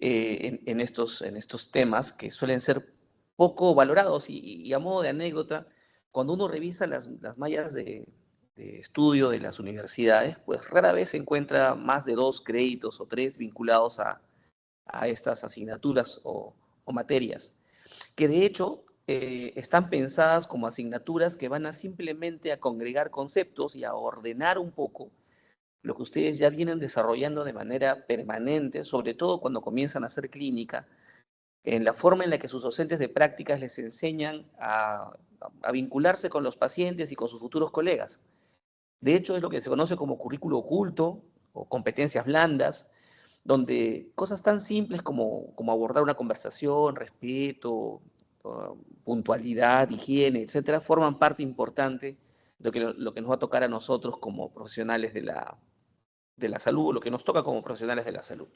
en estos temas que suelen ser poco valorados. Y a modo de anécdota, cuando uno revisa las mallas de estudio de las universidades, pues rara vez se encuentra más de 2 créditos o 3 vinculados a estas asignaturas o materias, que de hecho están pensadas como asignaturas que van a simplemente a congregar conceptos y a ordenar un poco lo que ustedes ya vienen desarrollando de manera permanente, sobre todo cuando comienzan a hacer clínica, en la forma en la que sus docentes de prácticas les enseñan a vincularse con los pacientes y con sus futuros colegas. De hecho, es lo que se conoce como currículo oculto o competencias blandas, donde cosas tan simples como abordar una conversación, respeto, puntualidad, higiene, etcétera, forman parte importante de lo que nos va a tocar a nosotros como profesionales de la salud, lo que nos toca como profesionales de la salud.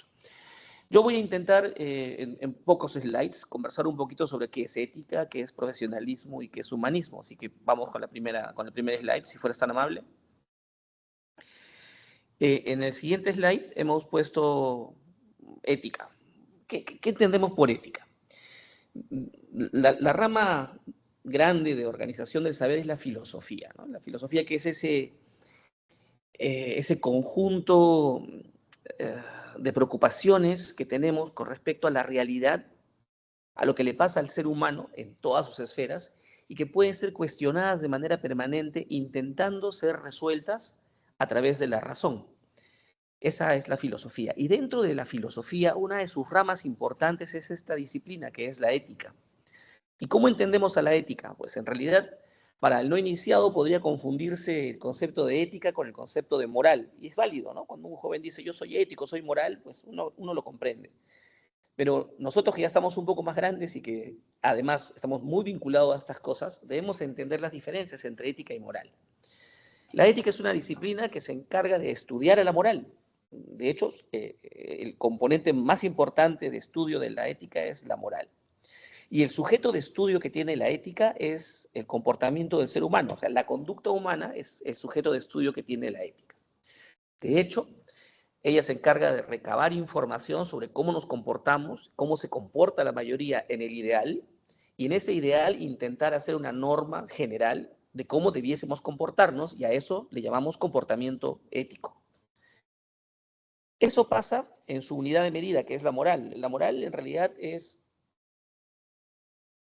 Yo voy a intentar en pocos slides conversar un poquito sobre qué es ética, qué es profesionalismo y qué es humanismo. Así que vamos con el primer slide, si fueras tan amable. En el siguiente slide hemos puesto ética. ¿Qué entendemos por ética? La rama grande de organización del saber es la filosofía, ¿no? La filosofía, que es ese conjunto eh, de preocupaciones que tenemos con respecto a la realidad, a lo que le pasa al ser humano en todas sus esferas y que pueden ser cuestionadas de manera permanente, intentando ser resueltas a través de la razón. Esa es la filosofía. Y dentro de la filosofía, una de sus ramas importantes es esta disciplina, que es la ética. ¿Y cómo entendemos a la ética? Pues en realidad, para el no iniciado podría confundirse el concepto de ética con el concepto de moral. Y es válido, ¿no? Cuando un joven dice yo soy ético, soy moral, pues uno lo comprende. Pero nosotros que ya estamos un poco más grandes y que además estamos muy vinculados a estas cosas, debemos entender las diferencias entre ética y moral. La ética es una disciplina que se encarga de estudiar a la moral. De hecho, el componente más importante de estudio de la ética es la moral. Y el sujeto de estudio que tiene la ética es el comportamiento del ser humano. O sea, la conducta humana es el sujeto de estudio que tiene la ética. De hecho, ella se encarga de recabar información sobre cómo nos comportamos, cómo se comporta la mayoría en el ideal, y en ese ideal intentar hacer una norma general de cómo debiésemos comportarnos, y a eso le llamamos comportamiento ético. Eso pasa en su unidad de medida, que es la moral. La moral en realidad es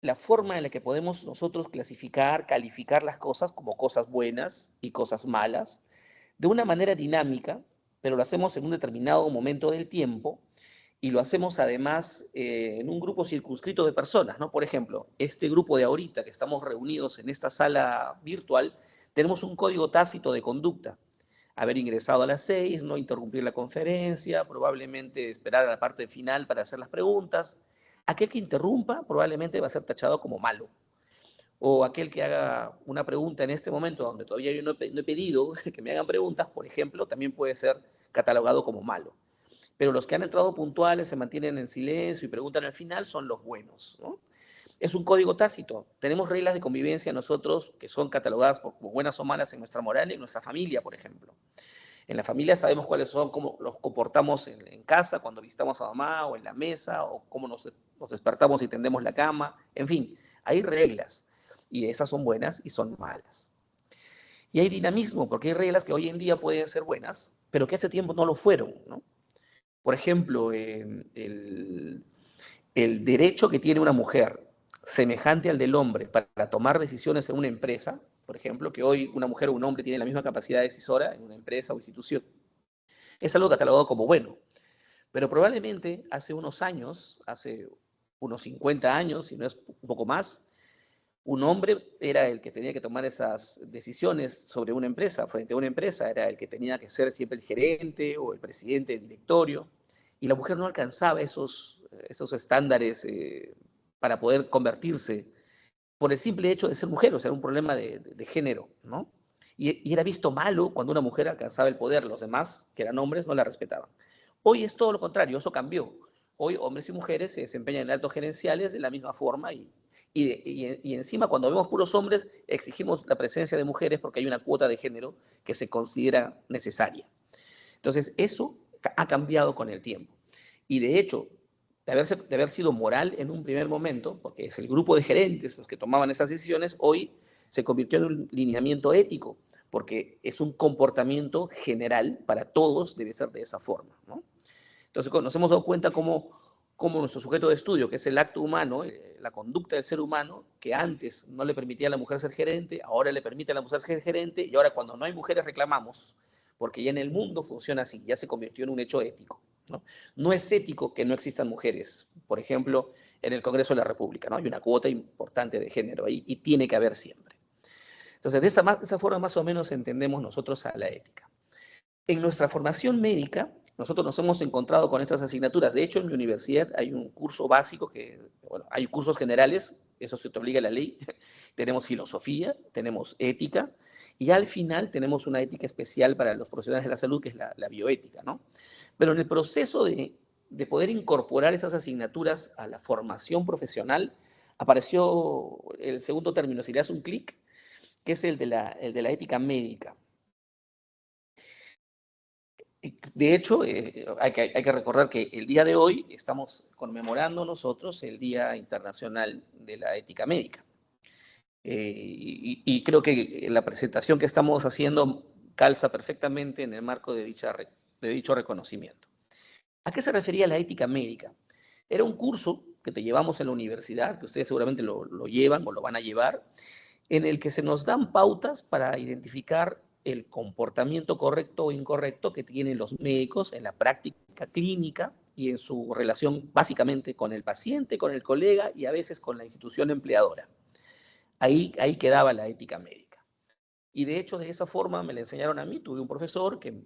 la forma en la que podemos nosotros clasificar, calificar las cosas como cosas buenas y cosas malas, de una manera dinámica, pero lo hacemos en un determinado momento del tiempo y lo hacemos además en un grupo circunscrito de personas, ¿no? Por ejemplo, este grupo de ahorita que estamos reunidos en esta sala virtual, tenemos un código tácito de conducta. Haber ingresado a las 6, no interrumpir la conferencia, probablemente esperar a la parte final para hacer las preguntas. Aquel que interrumpa probablemente va a ser tachado como malo. O aquel que haga una pregunta en este momento donde todavía yo no he pedido que me hagan preguntas, por ejemplo, también puede ser catalogado como malo. Pero los que han entrado puntuales, se mantienen en silencio y preguntan al final, son los buenos, ¿no? Es un código tácito. Tenemos reglas de convivencia nosotros que son catalogadas como buenas o malas en nuestra moral y en nuestra familia, por ejemplo. En la familia sabemos cuáles son, cómo los comportamos en casa, cuando visitamos a mamá, o en la mesa, o cómo nos despertamos y tendemos la cama. En fin, hay reglas. Y esas son buenas y son malas. Y hay dinamismo, porque hay reglas que hoy en día pueden ser buenas, pero que hace tiempo no lo fueron, ¿no? Por ejemplo, el derecho que tiene una mujer semejante al del hombre para tomar decisiones en una empresa, por ejemplo, que hoy una mujer o un hombre tienen la misma capacidad decisora en una empresa o institución, es algo catalogado como bueno. Pero probablemente hace unos años, hace unos 50 años, si no es un poco más, un hombre era el que tenía que tomar esas decisiones sobre una empresa, frente a una empresa, era el que tenía que ser siempre el gerente o el presidente del directorio, y la mujer no alcanzaba esos estándares para poder convertirse por el simple hecho de ser mujer, o sea, un problema de género, ¿no? Y era visto malo cuando una mujer alcanzaba el poder, los demás, que eran hombres, no la respetaban. Hoy es todo lo contrario, eso cambió. Hoy hombres y mujeres se desempeñan en altos gerenciales de la misma forma y encima cuando vemos puros hombres exigimos la presencia de mujeres porque hay una cuota de género que se considera necesaria. Entonces eso ha cambiado con el tiempo. Y de hecho, de haber sido moral en un primer momento, porque es el grupo de gerentes los que tomaban esas decisiones, hoy se convirtió en un lineamiento ético, porque es un comportamiento general para todos, debe ser de esa forma, ¿no? Entonces nos hemos dado cuenta cómo nuestro sujeto de estudio, que es el acto humano, la conducta del ser humano, que antes no le permitía a la mujer ser gerente, ahora le permite a la mujer ser gerente, y ahora cuando no hay mujeres reclamamos, porque ya en el mundo funciona así, ya se convirtió en un hecho ético, ¿no? No es ético que no existan mujeres. Por ejemplo, en el Congreso de la República, ¿no? Hay una cuota importante de género ahí y tiene que haber siempre. Entonces, de esa forma más o menos entendemos nosotros a la ética. En nuestra formación médica, nosotros nos hemos encontrado con estas asignaturas. De hecho, en mi universidad hay un curso básico bueno, hay cursos generales, eso se te obliga a la ley. Tenemos filosofía, tenemos ética, y al final tenemos una ética especial para los profesionales de la salud, que es la bioética, ¿no? Pero en el proceso de poder incorporar esas asignaturas a la formación profesional, apareció el segundo término, si le das un clic, que es el de la ética médica. De hecho, hay que recordar que el día de hoy estamos conmemorando nosotros el Día Internacional de la Ética Médica. Y creo que la presentación que estamos haciendo calza perfectamente en el marco de dicho reconocimiento. ¿A qué se refería la ética médica? Era un curso que te llevamos en la universidad, que ustedes seguramente lo llevan o lo van a llevar, en el que se nos dan pautas para identificar el comportamiento correcto o incorrecto que tienen los médicos en la práctica clínica y en su relación básicamente con el paciente, con el colega y a veces con la institución empleadora. Ahí quedaba la ética médica. Y de hecho, de esa forma me la enseñaron a mí. Tuve un profesor que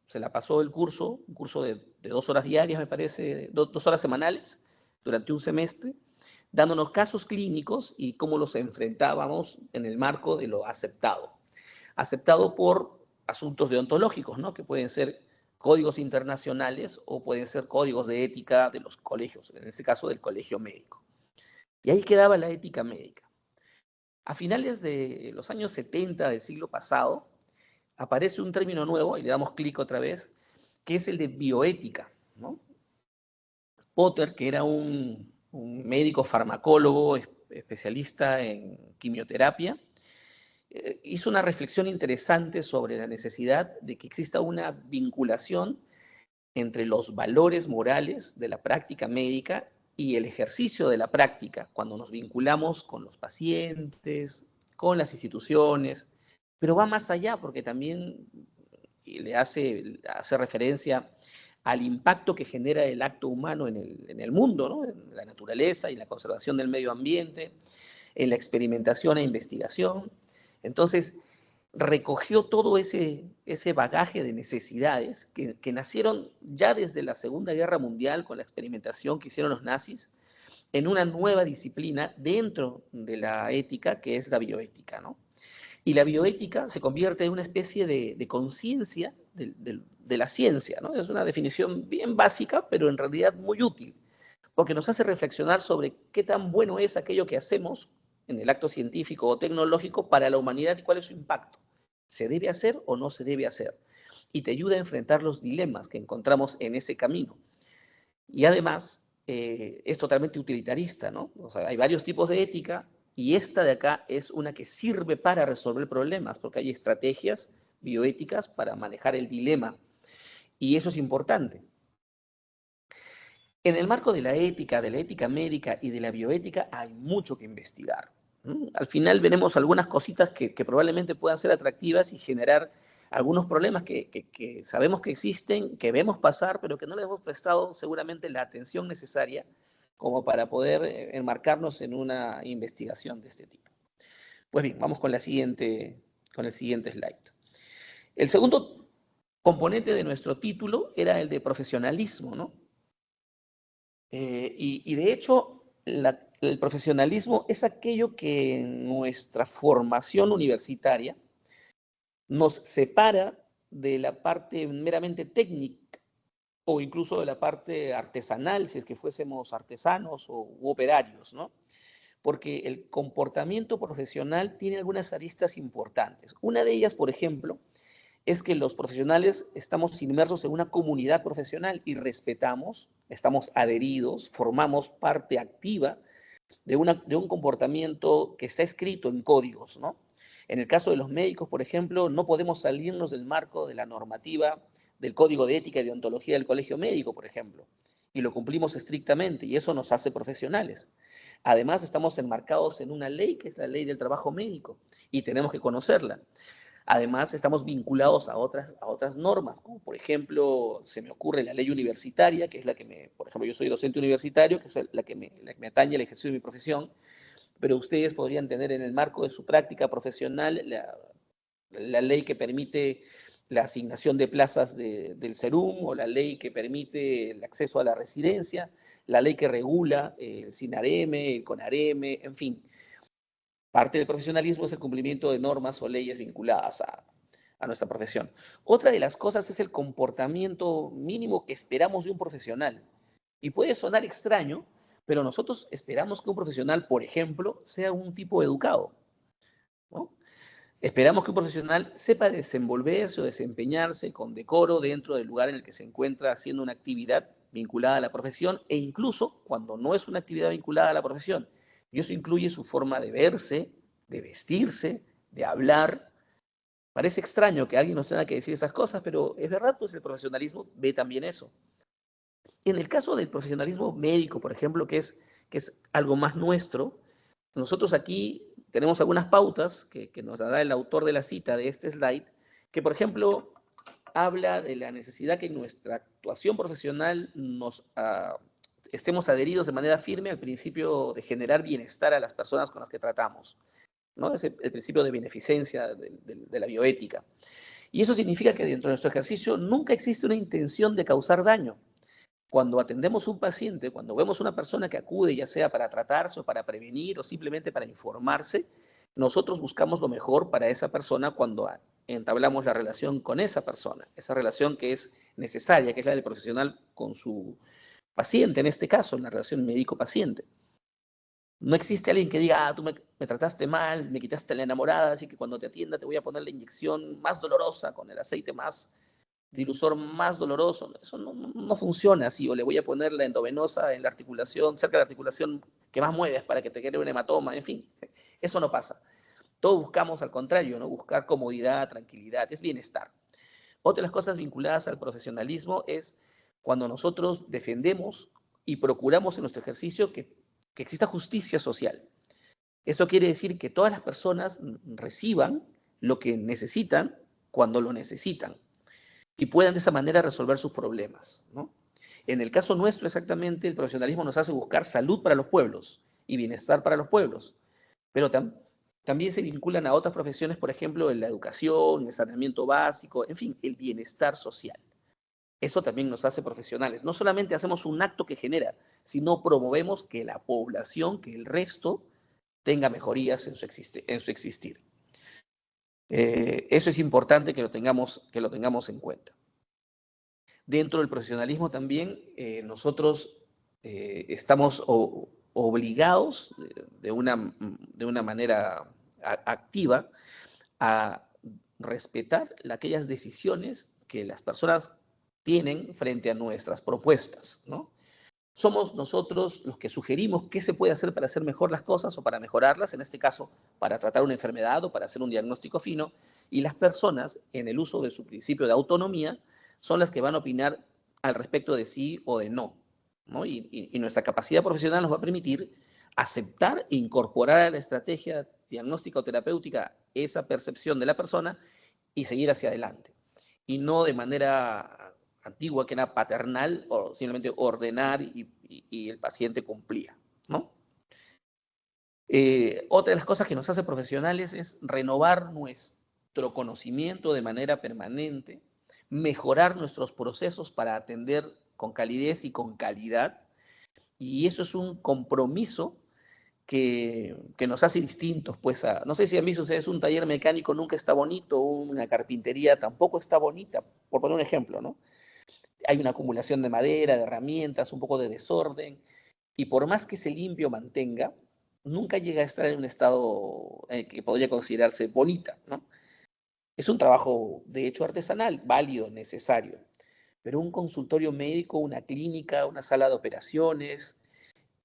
se la pasó el curso, un curso de 2 horas diarias, me parece, 2 horas semanales, durante un semestre, dándonos casos clínicos y cómo los enfrentábamos en el marco de lo aceptado. Aceptado por asuntos deontológicos, ¿no? Que pueden ser códigos internacionales o pueden ser códigos de ética de los colegios, en este caso del colegio médico. Y ahí quedaba la ética médica. A finales de los años 70 del siglo pasado, aparece un término nuevo, y le damos clic otra vez, que es el de bioética, ¿no? Potter, que era un médico farmacólogo especialista en quimioterapia, hizo una reflexión interesante sobre la necesidad de que exista una vinculación entre los valores morales de la práctica médica y el ejercicio de la práctica, cuando nos vinculamos con los pacientes, con las instituciones, pero va más allá porque también le hace referencia al impacto que genera el acto humano en el mundo, ¿no? En la naturaleza y la conservación del medio ambiente, en la experimentación e investigación. Entonces, recogió todo ese bagaje de necesidades que nacieron ya desde la Segunda Guerra Mundial con la experimentación que hicieron los nazis en una nueva disciplina dentro de la ética que es la bioética, ¿no? Y la bioética se convierte en una especie de conciencia de la ciencia, ¿no? Es una definición bien básica, pero en realidad muy útil, porque nos hace reflexionar sobre qué tan bueno es aquello que hacemos en el acto científico o tecnológico para la humanidad y cuál es su impacto. ¿Se debe hacer o no se debe hacer? Y te ayuda a enfrentar los dilemas que encontramos en ese camino. Y además es totalmente utilitarista, ¿no? O sea, hay varios tipos de ética y esta de acá es una que sirve para resolver problemas, porque hay estrategias bioéticas para manejar el dilema. Y eso es importante. En el marco de la ética médica y de la bioética hay mucho que investigar. Al final veremos algunas cositas que probablemente puedan ser atractivas y generar algunos problemas que sabemos que existen, que vemos pasar, pero que no les hemos prestado seguramente la atención necesaria como para poder enmarcarnos en una investigación de este tipo. Pues bien, vamos con el siguiente slide. El segundo componente de nuestro título era el de profesionalismo, ¿no? Y de hecho, el profesionalismo es aquello que en nuestra formación universitaria nos separa de la parte meramente técnica o incluso de la parte artesanal, si es que fuésemos artesanos u operarios, ¿no? Porque el comportamiento profesional tiene algunas aristas importantes. Una de ellas, por ejemplo, es que los profesionales estamos inmersos en una comunidad profesional y respetamos, estamos adheridos, formamos parte activa de un comportamiento que está escrito en códigos, ¿no? En el caso de los médicos, por ejemplo, no podemos salirnos del marco de la normativa del Código de Ética y Deontología del Colegio Médico, por ejemplo, y lo cumplimos estrictamente, y eso nos hace profesionales. Además, estamos enmarcados en una ley, que es la ley del trabajo médico, y tenemos que conocerla. Además, estamos vinculados a otras normas, como por ejemplo, se me ocurre la ley universitaria, que es la que por ejemplo, yo soy docente universitario, que es la que me atañe el ejercicio de mi profesión, pero ustedes podrían tener en el marco de su práctica profesional la ley que permite la asignación de plazas del SERUM o la ley que permite el acceso a la residencia, la ley que regula el SINAREME, el CONAREME, en fin. Parte del profesionalismo es el cumplimiento de normas o leyes vinculadas a nuestra profesión. Otra de las cosas es el comportamiento mínimo que esperamos de un profesional. Y puede sonar extraño, pero nosotros esperamos que un profesional, por ejemplo, sea un tipo educado, ¿no? Esperamos que un profesional sepa desenvolverse o desempeñarse con decoro dentro del lugar en el que se encuentra haciendo una actividad vinculada a la profesión e incluso cuando no es una actividad vinculada a la profesión. Y eso incluye su forma de verse, de vestirse, de hablar. Parece extraño que alguien nos tenga que decir esas cosas, pero es verdad, pues el profesionalismo ve también eso. En el caso del profesionalismo médico, por ejemplo, que es algo más nuestro, nosotros aquí tenemos algunas pautas que nos dará el autor de la cita de este slide, que por ejemplo habla de la necesidad que en nuestra actuación profesional estemos adheridos de manera firme al principio de generar bienestar a las personas con las que tratamos, ¿no? Es el principio de beneficencia de la bioética. Y eso significa que dentro de nuestro ejercicio nunca existe una intención de causar daño. Cuando atendemos un paciente, cuando vemos una persona que acude, ya sea para tratarse o para prevenir o simplemente para informarse, nosotros buscamos lo mejor para esa persona cuando entablamos la relación con esa persona, esa relación que es necesaria, que es la del profesional con su paciente, en este caso, en la relación médico-paciente. No existe alguien que diga, tú me trataste mal, me quitaste la enamorada, así que cuando te atienda te voy a poner la inyección más dolorosa, con el aceite más dilusor más doloroso. Eso no funciona así. O le voy a poner la endovenosa en la articulación, cerca de la articulación que más mueves para que te quede un hematoma. En fin, eso no pasa. Todos buscamos al contrario, ¿no? Buscar comodidad, tranquilidad, es bienestar. Otra de las cosas vinculadas al profesionalismo es cuando nosotros defendemos y procuramos en nuestro ejercicio que exista justicia social. Eso quiere decir que todas las personas reciban lo que necesitan cuando lo necesitan y puedan de esa manera resolver sus problemas, ¿no? En el caso nuestro, exactamente, el profesionalismo nos hace buscar salud para los pueblos y bienestar para los pueblos, pero también se vinculan a otras profesiones, por ejemplo, en la educación, el saneamiento básico, en fin, el bienestar social. Eso también nos hace profesionales. No solamente hacemos un acto que genera, sino promovemos que la población, que el resto, tenga mejorías en su existir. Eso es importante que lo tengamos en cuenta. Dentro del profesionalismo también nosotros estamos obligados de una manera activa a respetar aquellas decisiones que las personas tienen frente a nuestras propuestas, ¿no? Somos nosotros los que sugerimos qué se puede hacer para hacer mejor las cosas o para mejorarlas, en este caso, para tratar una enfermedad o para hacer un diagnóstico fino, y las personas, en el uso de su principio de autonomía, son las que van a opinar al respecto de sí o de no, ¿no? Y nuestra capacidad profesional nos va a permitir aceptar e incorporar a la estrategia diagnóstica o terapéutica esa percepción de la persona y seguir hacia adelante. Y no de manera antigua, que era paternal, o simplemente ordenar y el paciente cumplía, ¿no? Otra de las cosas que nos hace profesionales es renovar nuestro conocimiento de manera permanente, mejorar nuestros procesos para atender con calidez y con calidad, y eso es un compromiso que nos hace distintos, pues, no sé si han visto ustedes un taller mecánico nunca está bonito, una carpintería tampoco está bonita, por poner un ejemplo, ¿no? Hay una acumulación de madera, de herramientas, un poco de desorden, y por más que se limpio mantenga, nunca llega a estar en un estado que podría considerarse bonita, ¿no? Es un trabajo, de hecho, artesanal, válido, necesario. Pero un consultorio médico, una clínica, una sala de operaciones,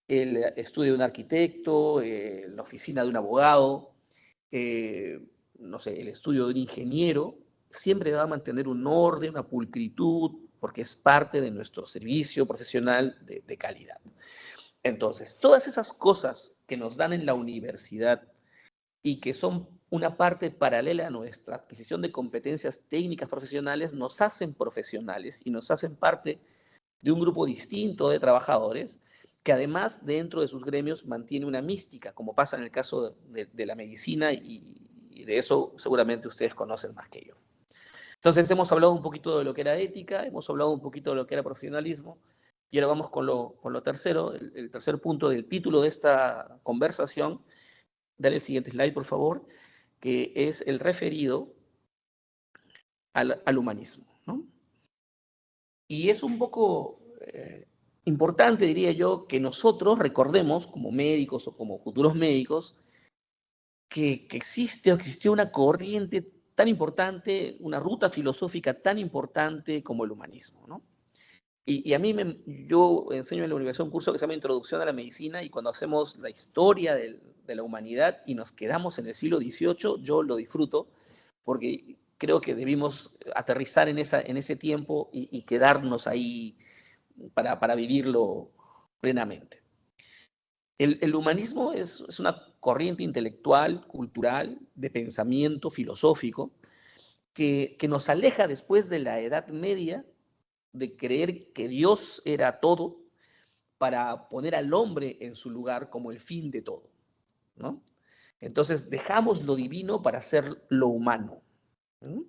el estudio de un arquitecto, la oficina de un abogado, eh, no sé, el estudio de un ingeniero, siempre va a mantener un orden, una pulcritud, porque es parte de nuestro servicio profesional de calidad. Entonces, todas esas cosas que nos dan en la universidad y que son una parte paralela a nuestra adquisición de competencias técnicas profesionales, nos hacen profesionales y nos hacen parte de un grupo distinto de trabajadores que además dentro de sus gremios mantiene una mística, como pasa en el caso de la medicina y de eso seguramente ustedes conocen más que yo. Entonces hemos hablado un poquito de lo que era ética, hemos hablado un poquito de lo que era profesionalismo y ahora vamos con lo tercero, el tercer punto del título de esta conversación. Dale el siguiente slide, por favor, que es el referido al humanismo, ¿no? Y es un poco importante, diría yo, que nosotros recordemos, como médicos o como futuros médicos, que existe o existió una corriente tan importante, una ruta filosófica tan importante como el humanismo, ¿no? Y a mí, yo enseño en la universidad un curso que se llama Introducción a la Medicina y cuando hacemos la historia de la humanidad y nos quedamos en el siglo XVIII, yo lo disfruto porque creo que debimos aterrizar en ese tiempo y quedarnos ahí para vivirlo plenamente. El humanismo es una corriente intelectual, cultural, de pensamiento filosófico que nos aleja después de la Edad Media de creer que Dios era todo para poner al hombre en su lugar como el fin de todo, ¿no? Entonces dejamos lo divino para hacer lo humano, ¿no?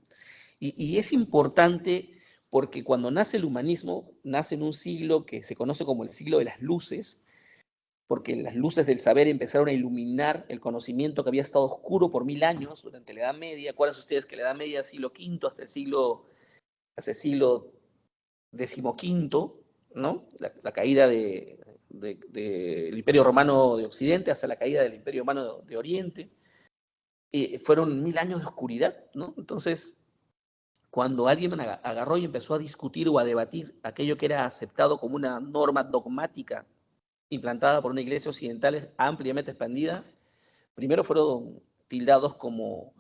Y es importante porque cuando nace el humanismo, nace en un siglo que se conoce como el siglo de las luces, porque las luces del saber empezaron a iluminar el conocimiento que había estado oscuro por 1000 años durante la Edad Media. Acuérdense ustedes que la Edad Media, siglo V hasta hasta el siglo XV, ¿no? La caída del Imperio Romano de Occidente hasta la caída del Imperio Romano de Oriente, fueron 1000 años de oscuridad, ¿no? Entonces, cuando alguien agarró y empezó a discutir o a debatir aquello que era aceptado como una norma dogmática implantada por una iglesia occidental ampliamente expandida, primero fueron tildados como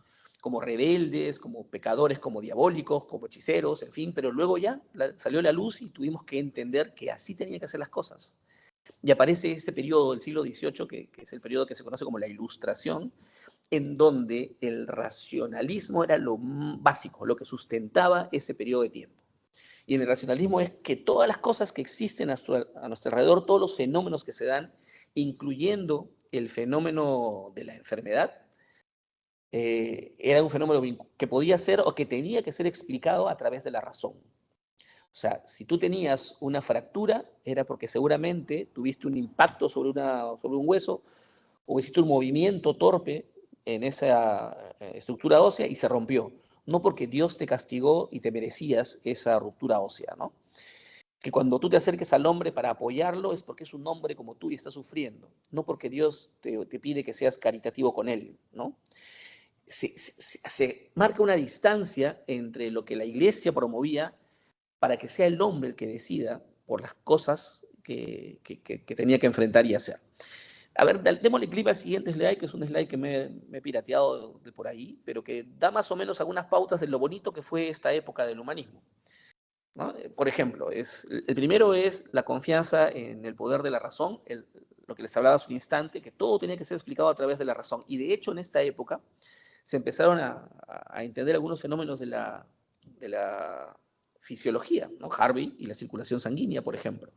rebeldes, como pecadores, como diabólicos, como hechiceros, en fin, pero luego ya salió la luz y tuvimos que entender que así tenían que hacer las cosas. Y aparece ese periodo del siglo XVIII, que es el periodo que se conoce como la Ilustración, en donde el racionalismo era lo básico, lo que sustentaba ese periodo de tiempo. Y en el racionalismo es que todas las cosas que existen a nuestro alrededor, todos los fenómenos que se dan, incluyendo el fenómeno de la enfermedad, era un fenómeno que podía ser o que tenía que ser explicado a través de la razón. O sea, si tú tenías una fractura, era porque seguramente tuviste un impacto sobre un hueso o hiciste un movimiento torpe en esa estructura ósea y se rompió. No porque Dios te castigó y te merecías esa ruptura ósea, ¿no? Que cuando tú te acerques al hombre para apoyarlo es porque es un hombre como tú y está sufriendo, no porque Dios te pide que seas caritativo con él, ¿no? Se marca una distancia entre lo que la iglesia promovía para que sea el hombre el que decida por las cosas que tenía que enfrentar y hacer. A ver, démosle clic al siguiente slide, que es un slide que me he pirateado de por ahí, pero que da más o menos algunas pautas de lo bonito que fue esta época del humanismo, ¿no? Por ejemplo, el primero es la confianza en el poder de la razón, lo que les hablaba hace un instante, que todo tenía que ser explicado a través de la razón. Y de hecho, en esta época se empezaron a entender algunos fenómenos de la fisiología, ¿no? Harvey y la circulación sanguínea, por ejemplo.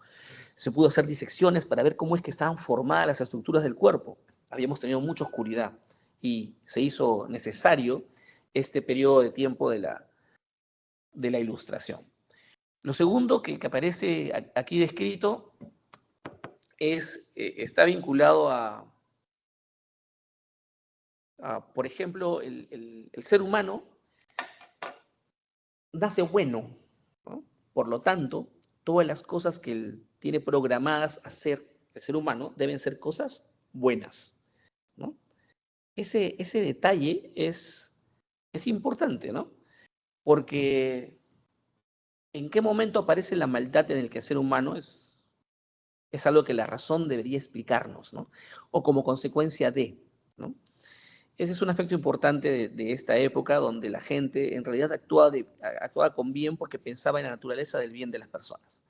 Se pudo hacer disecciones para ver cómo es que estaban formadas las estructuras del cuerpo. Habíamos tenido mucha oscuridad y se hizo necesario este periodo de tiempo de la ilustración. Lo segundo que aparece aquí descrito está vinculado por ejemplo, el ser humano nace bueno, ¿no? Por lo tanto, todas las cosas que él tiene programadas hacer el ser humano deben ser cosas buenas, ¿no? Ese detalle es Es importante, ¿no? Porque en qué momento aparece la maldad en el quehacer humano es algo que la razón debería explicarnos, ¿no? O como consecuencia de, ¿no? Ese es un aspecto importante de esta época donde la gente en realidad actuaba con bien porque pensaba en la naturaleza del bien de las personas.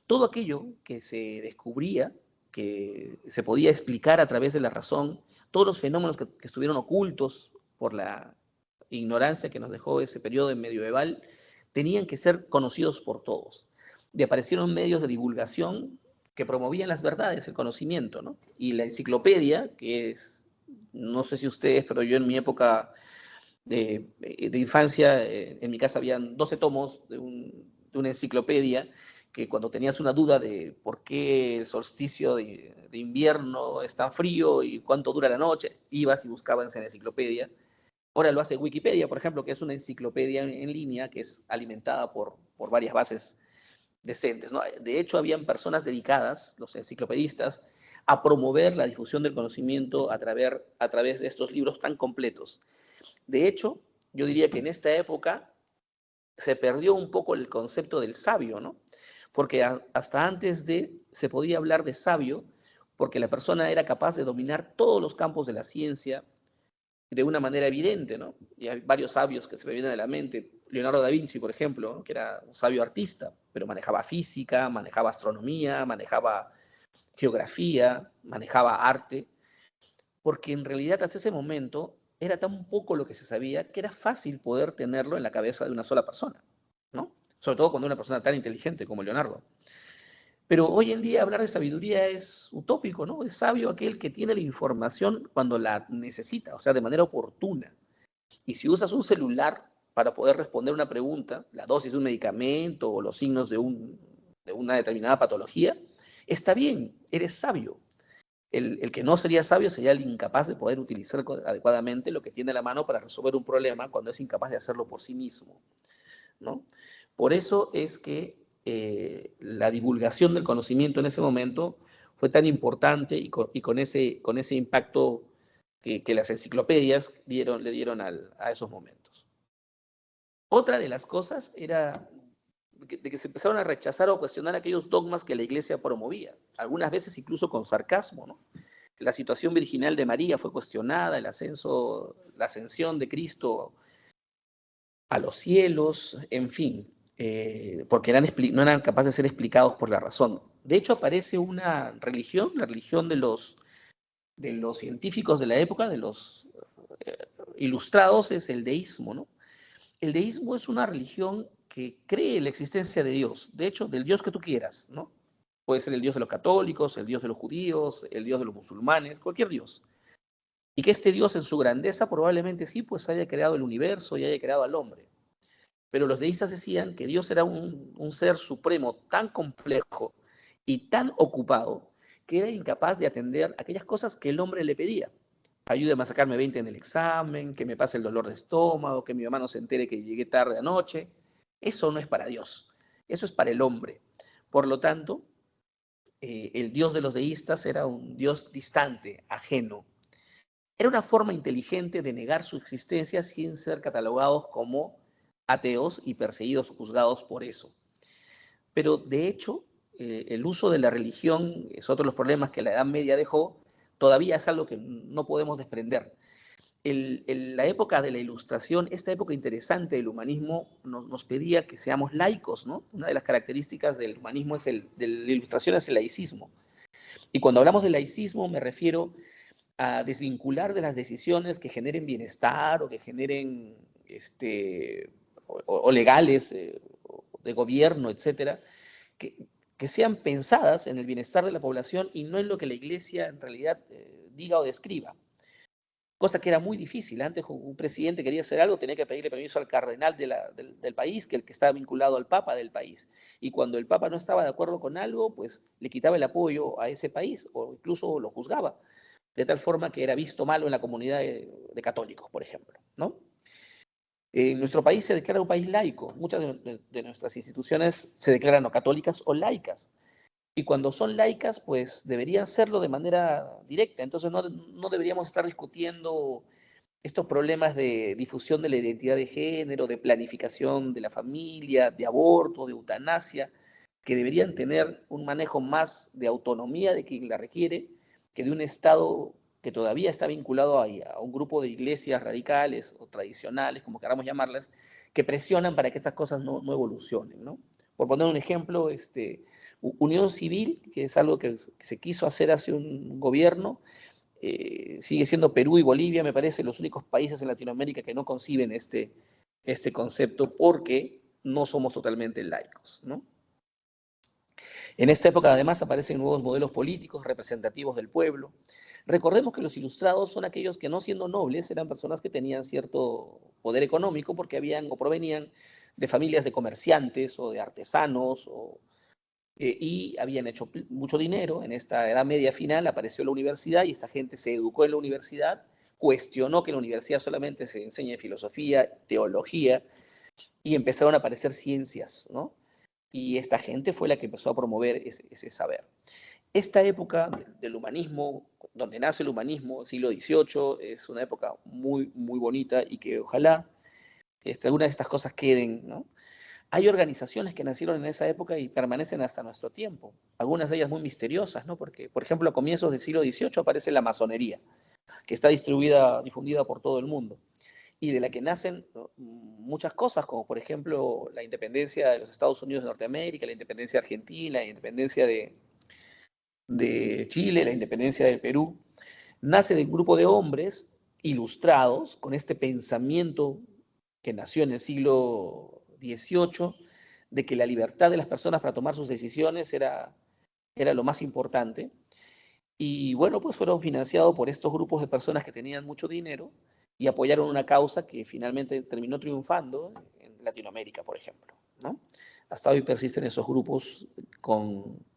Todo aquello que se descubría, que se podía explicar a través de la razón, todos los fenómenos que estuvieron ocultos por la ignorancia que nos dejó ese periodo medieval, tenían que ser conocidos por todos. Y aparecieron medios de divulgación que promovían las verdades, el conocimiento, ¿no? Y la enciclopedia, que es, no sé si ustedes, pero yo en mi época de infancia, en mi casa habían 12 tomos de una enciclopedia que cuando tenías una duda de por qué el solsticio de invierno es tan frío y cuánto dura la noche, ibas y buscabas en la enciclopedia. Ahora lo hace Wikipedia, por ejemplo, que es una enciclopedia en línea que es alimentada por varias bases decentes, ¿no? De hecho, habían personas dedicadas, los enciclopedistas, a promover la difusión del conocimiento a través de estos libros tan completos. De hecho, yo diría que en esta época se perdió un poco el concepto del sabio, ¿no? Porque hasta antes se podía hablar de sabio porque la persona era capaz de dominar todos los campos de la ciencia de una manera evidente, ¿no? Y hay varios sabios que se me vienen a la mente. Leonardo da Vinci, por ejemplo, ¿no? Que era un sabio artista, pero manejaba física, manejaba astronomía, manejaba geografía, manejaba arte, porque en realidad hasta ese momento era tan poco lo que se sabía que era fácil poder tenerlo en la cabeza de una sola persona, ¿no? Sobre todo cuando una persona tan inteligente como Leonardo. Pero hoy en día hablar de sabiduría es utópico, ¿no? Es sabio aquel que tiene la información cuando la necesita, o sea, de manera oportuna. Y si usas un celular para poder responder una pregunta, la dosis de un medicamento o los signos de una determinada patología, está bien, eres sabio. El que no sería sabio sería el incapaz de poder utilizar adecuadamente lo que tiene a la mano para resolver un problema cuando es incapaz de hacerlo por sí mismo, ¿no? Por eso es que la divulgación del conocimiento en ese momento fue tan importante y con ese impacto que las enciclopedias le dieron a esos momentos. Otra de las cosas era de que se empezaron a rechazar o cuestionar aquellos dogmas que la iglesia promovía, algunas veces incluso con sarcasmo, ¿no? La situación virginal de María fue cuestionada, la ascensión de Cristo a los cielos, en fin, porque no eran capaces de ser explicados por la razón. De hecho, aparece una religión, la religión de los científicos de la época, de los eh, ilustrados, es el deísmo, ¿no? El deísmo es una religión que cree en la existencia de Dios, de hecho, del Dios que tú quieras, ¿no? Puede ser el Dios de los católicos, el Dios de los judíos, el Dios de los musulmanes, cualquier Dios. Y que este Dios en su grandeza probablemente sí, pues haya creado el universo y haya creado al hombre. Pero los deístas decían que Dios era un ser supremo tan complejo y tan ocupado que era incapaz de atender aquellas cosas que el hombre le pedía. Ayúdame a sacarme 20 en el examen, que me pase el dolor de estómago, que mi mamá no se entere que llegué tarde anoche. Eso no es para Dios, eso es para el hombre. Por lo tanto, el Dios de los deístas era un Dios distante, ajeno. Era una forma inteligente de negar su existencia sin ser catalogados como ateos y perseguidos o juzgados por eso. Pero de hecho, el uso de la religión es otro de los problemas que la Edad Media dejó, todavía es algo que no podemos desprender. La época de la Ilustración, esta época interesante del humanismo, nos pedía que seamos laicos, ¿no? Una de las características del humanismo de la Ilustración es el laicismo. Y cuando hablamos de laicismo me refiero a desvincular de las decisiones que generen bienestar o que generen o legales de gobierno, etcétera, que, que, sean pensadas en el bienestar de la población y no en lo que la iglesia en realidad diga o describa. Cosa que era muy difícil. Antes un presidente quería hacer algo, tenía que pedirle permiso al cardenal del país, que el que estaba vinculado al papa del país. Y cuando el papa no estaba de acuerdo con algo, pues le quitaba el apoyo a ese país o incluso lo juzgaba de tal forma que era visto malo en la comunidad de católicos, por ejemplo, ¿no? En nuestro país se declara un país laico. Muchas de nuestras instituciones se declaran o católicas o laicas. Y cuando son laicas, pues deberían serlo de manera directa. Entonces no deberíamos estar discutiendo estos problemas de difusión de la identidad de género, de planificación de la familia, de aborto, de eutanasia, que deberían tener un manejo más de autonomía de quien la requiere, que de un Estado que todavía está vinculado a un grupo de iglesias radicales o tradicionales, como queramos llamarlas, que presionan para que estas cosas no evolucionen, ¿no? Por poner un ejemplo, unión civil, que es algo que se quiso hacer hace un gobierno, sigue siendo Perú y Bolivia, me parece, los únicos países en Latinoamérica que no conciben este concepto porque no somos totalmente laicos, ¿no? En esta época, además, aparecen nuevos modelos políticos representativos del pueblo. Recordemos que los ilustrados son aquellos que, no siendo nobles, eran personas que tenían cierto poder económico porque habían o provenían de familias de comerciantes o de artesanos y habían hecho mucho dinero. En esta Edad Media final apareció la universidad y esta gente se educó en la universidad, cuestionó que en la universidad solamente se enseñe filosofía, teología, y empezaron a aparecer ciencias, ¿no? Y esta gente fue la que empezó a promover ese saber. Esta época del humanismo, donde nace el humanismo, siglo XVIII, es una época muy, muy bonita y que ojalá algunas de estas cosas queden, ¿no? Hay organizaciones que nacieron en esa época y permanecen hasta nuestro tiempo, algunas de ellas muy misteriosas, ¿no? Porque, por ejemplo, a comienzos del siglo XVIII aparece la masonería, que está difundida por todo el mundo, y de la que nacen muchas cosas, como por ejemplo la independencia de los Estados Unidos de Norteamérica, la independencia de Argentina, la independencia de Chile, la independencia del Perú. Nace de un grupo de hombres ilustrados con este pensamiento que nació en el siglo XVIII, de que la libertad de las personas para tomar sus decisiones era lo más importante. Y bueno, pues fueron financiados por estos grupos de personas que tenían mucho dinero y apoyaron una causa que finalmente terminó triunfando en Latinoamérica, por ejemplo, ¿no? Hasta hoy persisten esos grupos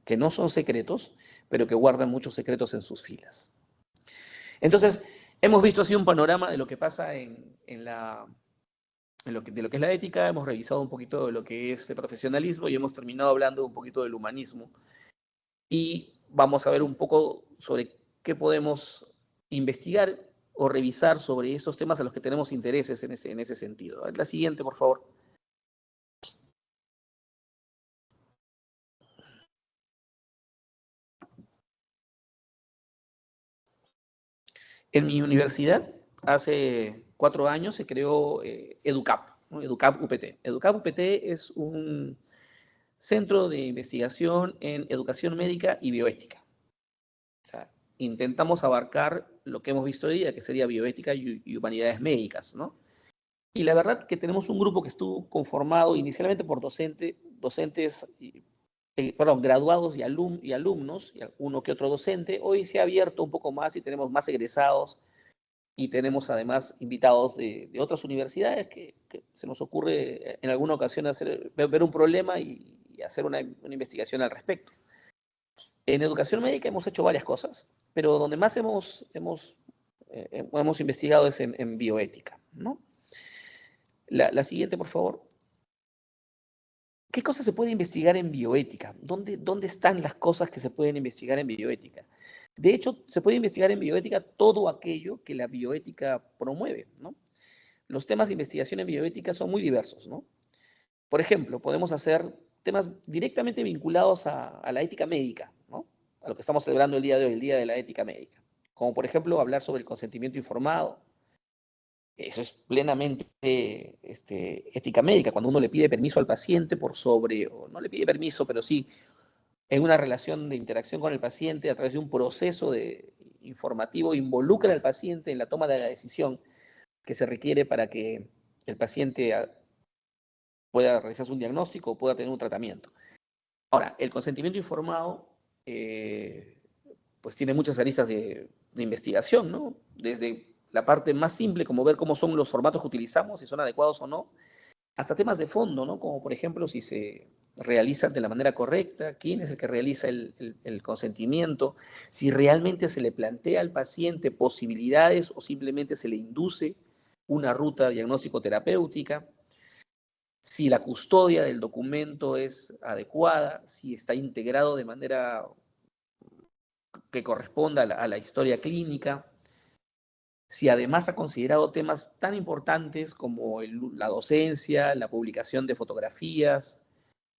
que no son secretos, pero que guardan muchos secretos en sus filas. Entonces, hemos visto así un panorama de lo que pasa de lo que es la ética, hemos revisado un poquito de lo que es el profesionalismo y hemos terminado hablando un poquito del humanismo. Y vamos a ver un poco sobre qué podemos investigar o revisar sobre esos temas a los que tenemos intereses en ese sentido. La siguiente, por favor. En mi universidad, hace 4 años, se creó EduCap, ¿no? EduCap UPT. EduCap UPT es un centro de investigación en educación médica y bioética. O sea, intentamos abarcar lo que hemos visto hoy día, que sería bioética y humanidades médicas, ¿no? Y la verdad que tenemos un grupo que estuvo conformado inicialmente por docentes, perdón, graduados y alumnos, y uno que otro docente. Hoy se ha abierto un poco más y tenemos más egresados y tenemos además invitados de otras universidades que se nos ocurre en alguna ocasión ver un problema y hacer una investigación al respecto. En educación médica hemos hecho varias cosas, pero donde más hemos investigado es en bioética, ¿no? La siguiente, por favor. ¿Qué cosas se puede investigar en bioética? ¿Dónde están las cosas que se pueden investigar en bioética? De hecho, se puede investigar en bioética todo aquello que la bioética promueve, ¿no? Los temas de investigación en bioética son muy diversos, ¿no? Por ejemplo, podemos hacer temas directamente vinculados a la ética médica, ¿no? A lo que estamos celebrando el día de hoy, el Día de la Ética Médica. Como por ejemplo hablar sobre el consentimiento informado. Eso es plenamente ética médica, cuando uno le pide permiso al paciente por sobre, o no le pide permiso, pero sí en una relación de interacción con el paciente a través de un proceso informativo, involucra al paciente en la toma de la decisión que se requiere para que el paciente pueda realizar un diagnóstico o pueda tener un tratamiento. Ahora, el consentimiento informado pues tiene muchas aristas de investigación, ¿no? Desde la parte más simple, como ver cómo son los formatos que utilizamos, si son adecuados o no, hasta temas de fondo, ¿no? Como por ejemplo si se realizan de la manera correcta, quién es el que realiza el consentimiento, si realmente se le plantea al paciente posibilidades o simplemente se le induce una ruta diagnóstico-terapéutica, si la custodia del documento es adecuada, si está integrado de manera que corresponda a la historia clínica, si además ha considerado temas tan importantes como la docencia, la publicación de fotografías,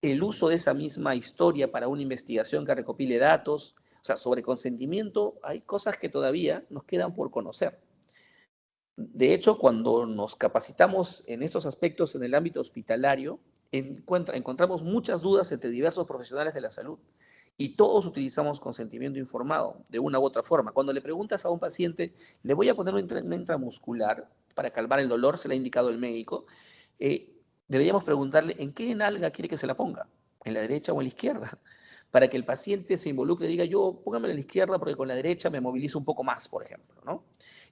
el uso de esa misma historia para una investigación que recopile datos. O sea, sobre consentimiento hay cosas que todavía nos quedan por conocer. De hecho, cuando nos capacitamos en estos aspectos en el ámbito hospitalario, encontramos muchas dudas entre diversos profesionales de la salud y todos utilizamos consentimiento informado de una u otra forma. Cuando le preguntas a un paciente, le voy a poner una intramuscular para calmar el dolor, se le ha indicado el médico, deberíamos preguntarle en qué nalga quiere que se la ponga, en la derecha o en la izquierda, para que el paciente se involucre y diga, yo póngame en la izquierda porque con la derecha me movilizo un poco más, por ejemplo, ¿no?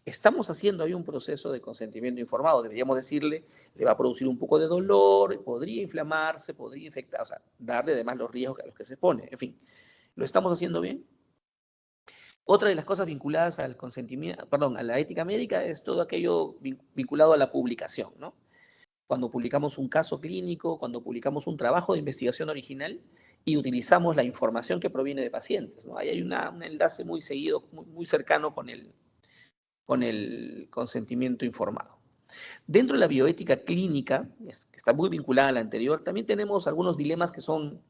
Estamos haciendo ahí un proceso de consentimiento informado. Deberíamos decirle, le va a producir un poco de dolor, podría inflamarse, podría infectar, o sea, darle además los riesgos a los que se pone. En fin, ¿lo estamos haciendo bien? Otra de las cosas vinculadas al consentimiento, perdón, a la ética médica es todo aquello vinculado a la publicación, ¿no? Cuando publicamos un caso clínico, cuando publicamos un trabajo de investigación original y utilizamos la información que proviene de pacientes, ¿no? Ahí hay un enlace muy seguido, muy cercano con el consentimiento informado. Dentro de la bioética clínica, que está muy vinculada a la anterior, también tenemos algunos dilemas que son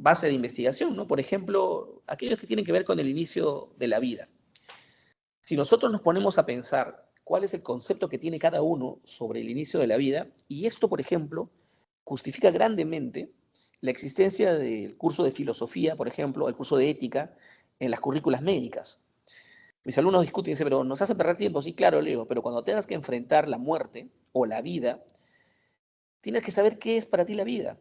base de investigación, ¿no? Por ejemplo, aquellos que tienen que ver con el inicio de la vida. Si nosotros nos ponemos a pensar cuál es el concepto que tiene cada uno sobre el inicio de la vida, y esto, por ejemplo, justifica grandemente la existencia del curso de filosofía, por ejemplo, el curso de ética en las currículas médicas. Mis alumnos discuten y dicen, pero nos hace perder tiempo. Sí, claro, le digo, pero cuando tengas que enfrentar la muerte o la vida, tienes que saber qué es para ti la vida.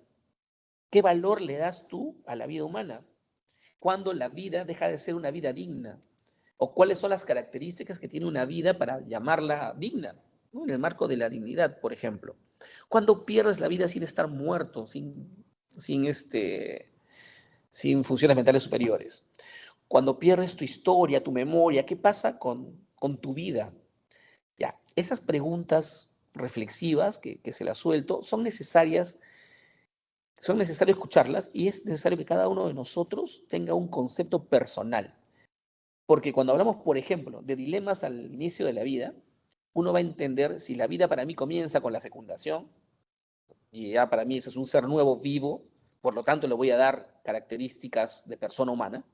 ¿Qué valor le das tú a la vida humana? ¿Cuándo la vida deja de ser una vida digna? ¿O cuáles son las características que tiene una vida para llamarla digna? ¿No? En el marco de la dignidad, por ejemplo. ¿Cuándo pierdes la vida sin estar muerto, sin funciones mentales superiores? Cuando pierdes tu historia, tu memoria, ¿qué pasa con tu vida? Ya, esas preguntas reflexivas que se las suelto son necesario escucharlas y es necesario que cada uno de nosotros tenga un concepto personal. Porque cuando hablamos, por ejemplo, de dilemas al inicio de la vida, uno va a entender si la vida para mí comienza con la fecundación, y ya para mí ese es un ser nuevo, vivo, por lo tanto le voy a dar características de persona humana.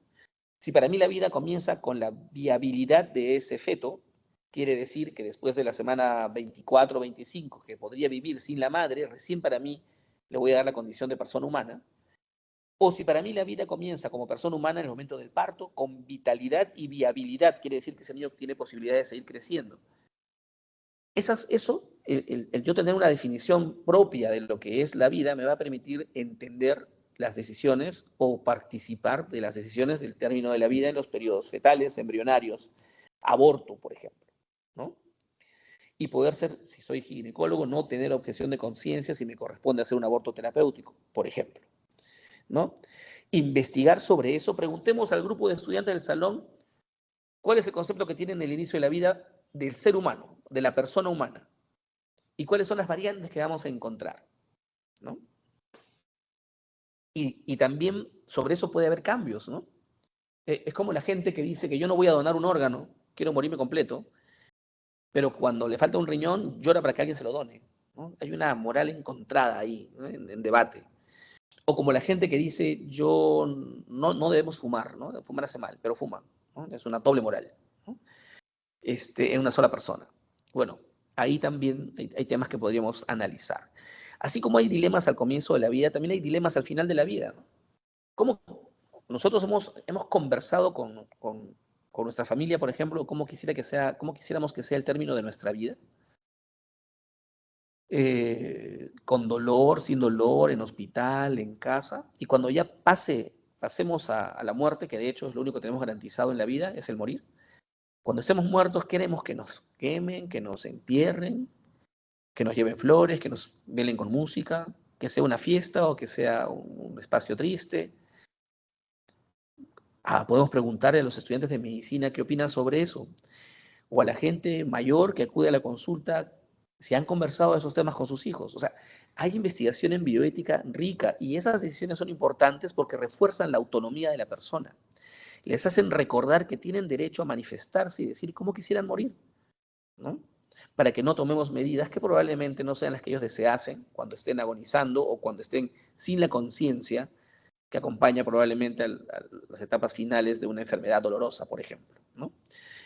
Si para mí la vida comienza con la viabilidad de ese feto, quiere decir que después de la semana 24 o 25, que podría vivir sin la madre, recién para mí le voy a dar la condición de persona humana. O si para mí la vida comienza como persona humana en el momento del parto, con vitalidad y viabilidad, quiere decir que ese niño tiene posibilidad de seguir creciendo. El yo tener una definición propia de lo que es la vida me va a permitir entender las decisiones o participar de las decisiones del término de la vida en los periodos fetales, embrionarios, aborto, por ejemplo, ¿no? Y poder ser, si soy ginecólogo, no tener objeción de conciencia si me corresponde hacer un aborto terapéutico, por ejemplo, ¿no? Investigar sobre eso, preguntemos al grupo de estudiantes del salón cuál es el concepto que tienen del inicio de la vida del ser humano, de la persona humana, y cuáles son las variantes que vamos a encontrar, ¿no? Y también sobre eso puede haber cambios, ¿no? Es como la gente que dice que yo no voy a donar un órgano, quiero morirme completo, pero cuando le falta un riñón llora para que alguien se lo done, ¿no? Hay una moral encontrada ahí, ¿no? en debate. O como la gente que dice yo no debemos fumar, ¿no? Fumar hace mal, pero fuma, ¿no? Es una doble moral, ¿no? En una sola persona. Bueno, ahí también hay temas que podríamos analizar. Así como hay dilemas al comienzo de la vida, también hay dilemas al final de la vida, ¿no? ¿Cómo nosotros hemos conversado con nuestra familia, por ejemplo, cómo quisiéramos que sea el término de nuestra vida? Con dolor, sin dolor, en hospital, en casa, y cuando ya pasemos a la muerte, que de hecho es lo único que tenemos garantizado en la vida, es el morir. Cuando estemos muertos queremos que nos quemen, que nos entierren, que nos lleven flores, que nos velen con música, que sea una fiesta o que sea un espacio triste. Podemos preguntarle a los estudiantes de medicina qué opinan sobre eso, o a la gente mayor que acude a la consulta si han conversado de esos temas con sus hijos. O sea, hay investigación en bioética rica y esas decisiones son importantes porque refuerzan la autonomía de la persona. Les hacen recordar que tienen derecho a manifestarse y decir cómo quisieran morir. ¿no? Para que no tomemos medidas que probablemente no sean las que ellos deseasen cuando estén agonizando o cuando estén sin la conciencia que acompaña probablemente a las etapas finales de una enfermedad dolorosa, por ejemplo, ¿no?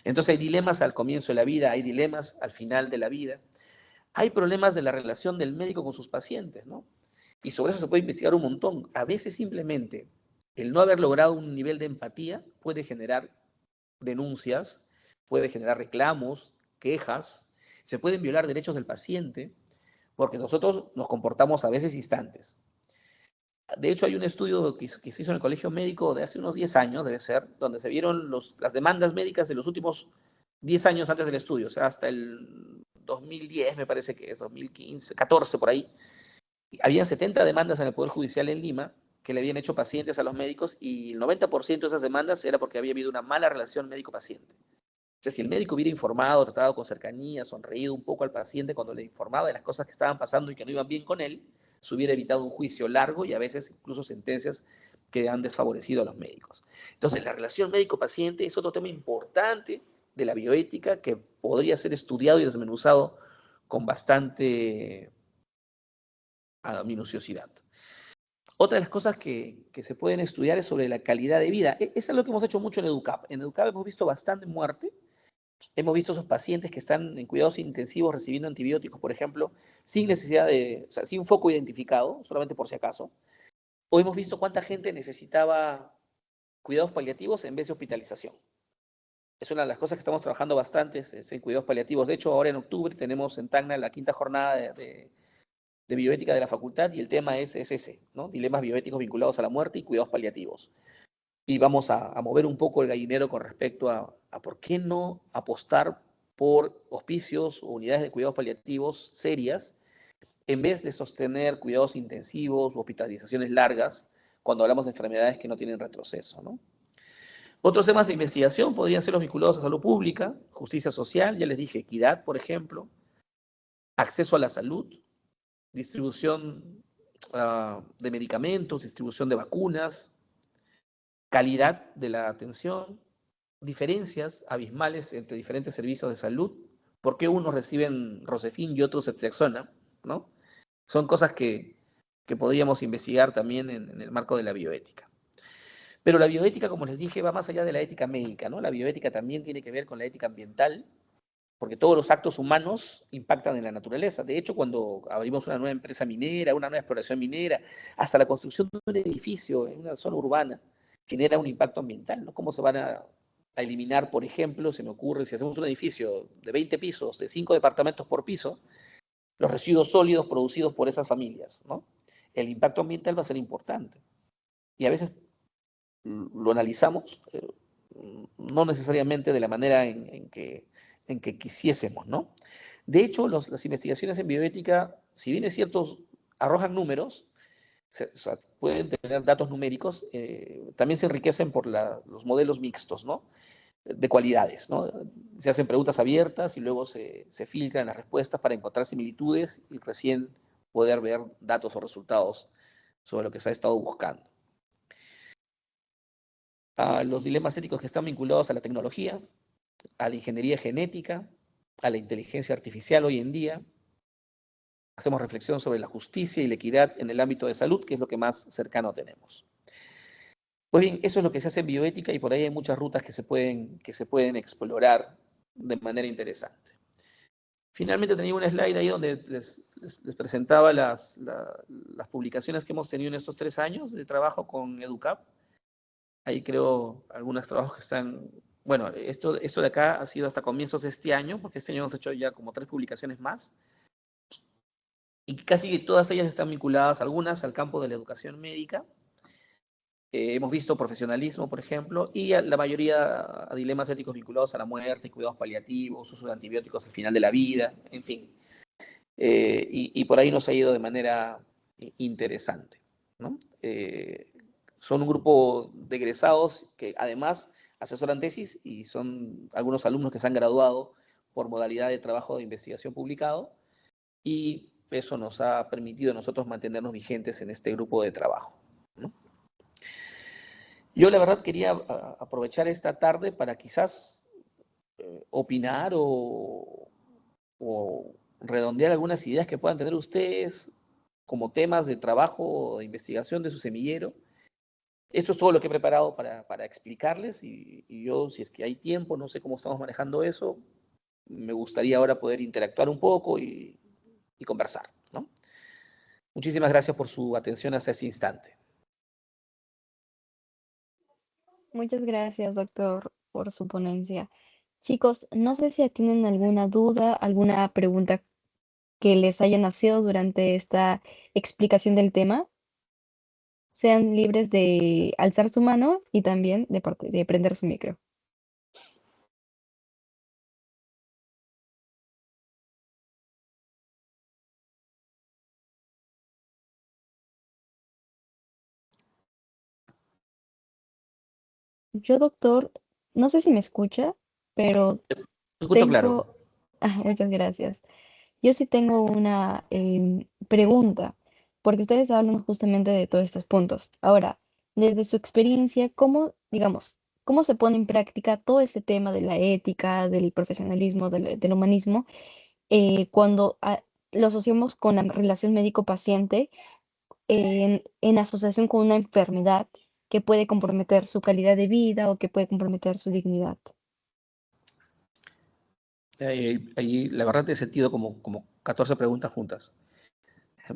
Entonces hay dilemas al comienzo de la vida, hay dilemas al final de la vida, hay problemas de la relación del médico con sus pacientes, ¿no? Y sobre eso se puede investigar un montón. A veces simplemente el no haber logrado un nivel de empatía puede generar denuncias, puede generar reclamos, quejas, se pueden violar derechos del paciente, porque nosotros nos comportamos a veces distantes. De hecho, hay un estudio que se hizo en el Colegio Médico de hace unos 10 años, debe ser, donde se vieron las demandas médicas de los últimos 10 años antes del estudio, o sea, hasta el 2010, me parece que es 2015, 14 por ahí. Habían 70 demandas en el Poder Judicial en Lima que le habían hecho pacientes a los médicos y el 90% de esas demandas era porque había habido una mala relación médico-paciente. O sea, si el médico hubiera informado, tratado con cercanía, sonreído un poco al paciente cuando le informaba de las cosas que estaban pasando y que no iban bien con él, se hubiera evitado un juicio largo y a veces incluso sentencias que han desfavorecido a los médicos. Entonces, la relación médico-paciente es otro tema importante de la bioética que podría ser estudiado y desmenuzado con bastante minuciosidad. Otra de las cosas que se pueden estudiar es sobre la calidad de vida. Eso es lo que hemos hecho mucho en EDUCAP. En EDUCAP hemos visto bastante muerte. Hemos visto esos pacientes que están en cuidados intensivos recibiendo antibióticos, por ejemplo, sin necesidad de, o sea, sin un foco identificado, solamente por si acaso. O hemos visto cuánta gente necesitaba cuidados paliativos en vez de hospitalización. Es una de las cosas que estamos trabajando bastante en cuidados paliativos. De hecho, ahora en octubre tenemos en Tacna la quinta jornada de bioética de la facultad y el tema es ese, ¿no? Dilemas bioéticos vinculados a la muerte y cuidados paliativos. Y vamos a mover un poco el gallinero con respecto a por qué no apostar por hospicios o unidades de cuidados paliativos serias en vez de sostener cuidados intensivos o hospitalizaciones largas cuando hablamos de enfermedades que no tienen retroceso, ¿no? Otros temas de investigación podrían ser los vinculados a salud pública, justicia social, ya les dije, equidad, por ejemplo, acceso a la salud, distribución de medicamentos, distribución de vacunas, calidad de la atención, diferencias abismales entre diferentes servicios de salud, por qué unos reciben Rosefin y otros Ceftriaxona, ¿no? Son cosas que podríamos investigar también en el marco de la bioética. Pero la bioética, como les dije, va más allá de la ética médica, ¿no? La bioética también tiene que ver con la ética ambiental, porque todos los actos humanos impactan en la naturaleza. De hecho, cuando abrimos una nueva empresa minera, una nueva exploración minera, hasta la construcción de un edificio en una zona urbana, genera un impacto ambiental, ¿no? ¿Cómo se van a eliminar, por ejemplo, se me ocurre, si hacemos un edificio de 20 pisos, de 5 departamentos por piso, los residuos sólidos producidos por esas familias, ¿no? El impacto ambiental va a ser importante. Y a veces lo analizamos, no necesariamente de la manera en que quisiésemos, ¿no? De hecho, las investigaciones en bioética, si bien es cierto, arrojan números, o sea, pueden tener datos numéricos, también se enriquecen por los modelos mixtos, ¿no? De cualidades, ¿no? Se hacen preguntas abiertas y luego se filtran las respuestas para encontrar similitudes y recién poder ver datos o resultados sobre lo que se ha estado buscando. Los dilemas éticos que están vinculados a la tecnología, a la ingeniería genética, a la inteligencia artificial hoy en día. Hacemos reflexión sobre la justicia y la equidad en el ámbito de salud, que es lo que más cercano tenemos. Pues bien, eso es lo que se hace en bioética y por ahí hay muchas rutas que se pueden explorar de manera interesante. Finalmente tenía un slide ahí donde les presentaba las publicaciones que hemos tenido en estos 3 años de trabajo con EDUCAP. Ahí creo algunos trabajos que están, bueno, esto de acá ha sido hasta comienzos de este año, porque este año hemos hecho ya como 3 publicaciones más, y casi todas ellas están vinculadas, algunas al campo de la educación médica. Hemos visto profesionalismo, por ejemplo, y la mayoría a dilemas éticos vinculados a la muerte, cuidados paliativos, uso de antibióticos al final de la vida, en fin. Y por ahí nos ha ido de manera interesante, ¿no? Son un grupo de egresados que además asesoran tesis y son algunos alumnos que se han graduado por modalidad de trabajo de investigación publicado y eso nos ha permitido a nosotros mantenernos vigentes en este grupo de trabajo, ¿no? Yo la verdad quería aprovechar esta tarde para quizás opinar o redondear algunas ideas que puedan tener ustedes como temas de trabajo o de investigación de su semillero. Esto es todo lo que he preparado para explicarles y yo, si es que hay tiempo, no sé cómo estamos manejando eso, me gustaría ahora poder interactuar un poco y conversar, ¿no? Muchísimas gracias por su atención hasta ese instante. Muchas gracias, doctor, por su ponencia. Chicos, no sé si tienen alguna duda, alguna pregunta que les haya nacido durante esta explicación del tema. Sean libres de alzar su mano y también de prender su micro. Yo, doctor, no sé si me escucha, pero Lo escucho claro. tengo... muchas gracias. Yo sí tengo una pregunta, porque ustedes hablan justamente de todos estos puntos. Ahora, desde su experiencia, ¿cómo, digamos, cómo se pone en práctica todo este tema de la ética, del profesionalismo, del humanismo, cuando lo asociamos con la relación médico-paciente en asociación con una enfermedad que puede comprometer su calidad de vida o que puede comprometer su dignidad? Ahí, la verdad, he sentido como 14 preguntas juntas,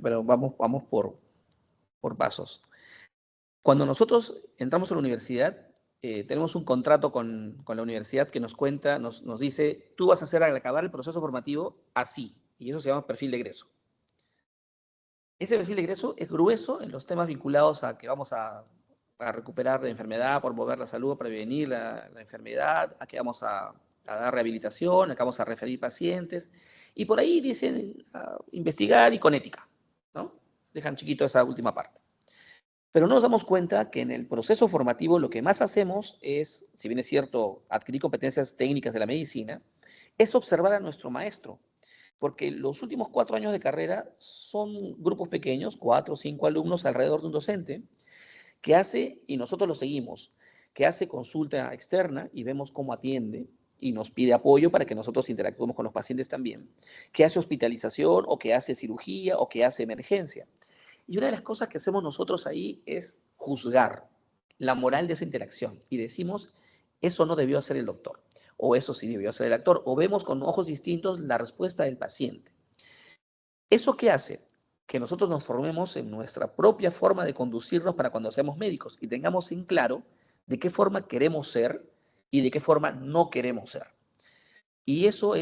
pero vamos por pasos. Cuando nosotros entramos a la universidad, tenemos un contrato con la universidad que nos cuenta, nos dice, tú vas a hacer al acabar el proceso formativo así, y eso se llama perfil de egreso. Ese perfil de egreso es grueso en los temas vinculados a que vamos a recuperar la enfermedad, promover la salud, prevenir la enfermedad, a que vamos a dar rehabilitación, a que vamos a referir pacientes. Y por ahí dicen investigar y con ética, ¿no? Dejan chiquito esa última parte. Pero no nos damos cuenta que en el proceso formativo lo que más hacemos es, si bien es cierto, adquirir competencias técnicas de la medicina, es observar a nuestro maestro, porque los últimos 4 años de carrera son grupos pequeños, 4 o 5 alumnos alrededor de un docente, que hace, y nosotros lo seguimos, que hace consulta externa y vemos cómo atiende y nos pide apoyo para que nosotros interactuemos con los pacientes también, que hace hospitalización o que hace cirugía o que hace emergencia. Y una de las cosas que hacemos nosotros ahí es juzgar la moral de esa interacción y decimos, eso no debió hacer el doctor, o eso sí debió hacer el actor, o vemos con ojos distintos la respuesta del paciente. ¿Eso qué hace? Que nosotros nos formemos en nuestra propia forma de conducirnos para cuando seamos médicos y tengamos en claro de qué forma queremos ser y de qué forma no queremos ser. Y eso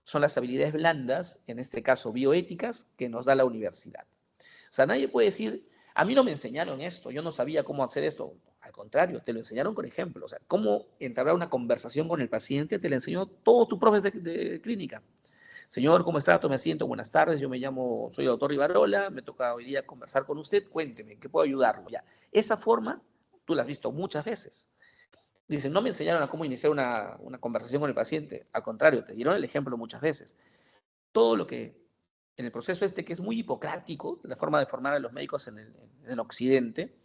son las habilidades blandas, en este caso bioéticas, que nos da la universidad. O sea, nadie puede decir, a mí no me enseñaron esto, yo no sabía cómo hacer esto. Al contrario, te lo enseñaron con ejemplo. O sea, cómo entablar una conversación con el paciente te lo enseñó todo tu profes de clínica. Señor, ¿cómo está? Tome asiento, buenas tardes, yo me llamo, soy el doctor Rivarola, me toca hoy día conversar con usted, cuénteme, ¿qué puedo ayudarlo? Ya, esa forma tú la has visto muchas veces. Dicen, no me enseñaron a cómo iniciar una conversación con el paciente, al contrario, te dieron el ejemplo muchas veces. Todo lo que en el proceso este, que es muy hipocrático, la forma de formar a los médicos en el occidente,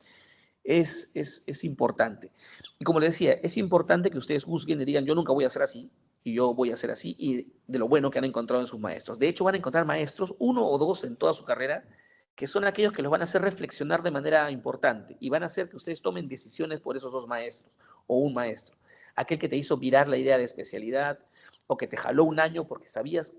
es importante. Y como les decía, es importante que ustedes juzguen y digan, yo nunca voy a ser así, y yo voy a ser así, y de lo bueno que han encontrado en sus maestros. De hecho, van a encontrar maestros, uno o dos en toda su carrera, que son aquellos que los van a hacer reflexionar de manera importante y van a hacer que ustedes tomen decisiones por esos dos maestros o un maestro. Aquel que te hizo virar la idea de especialidad o que te jaló un año porque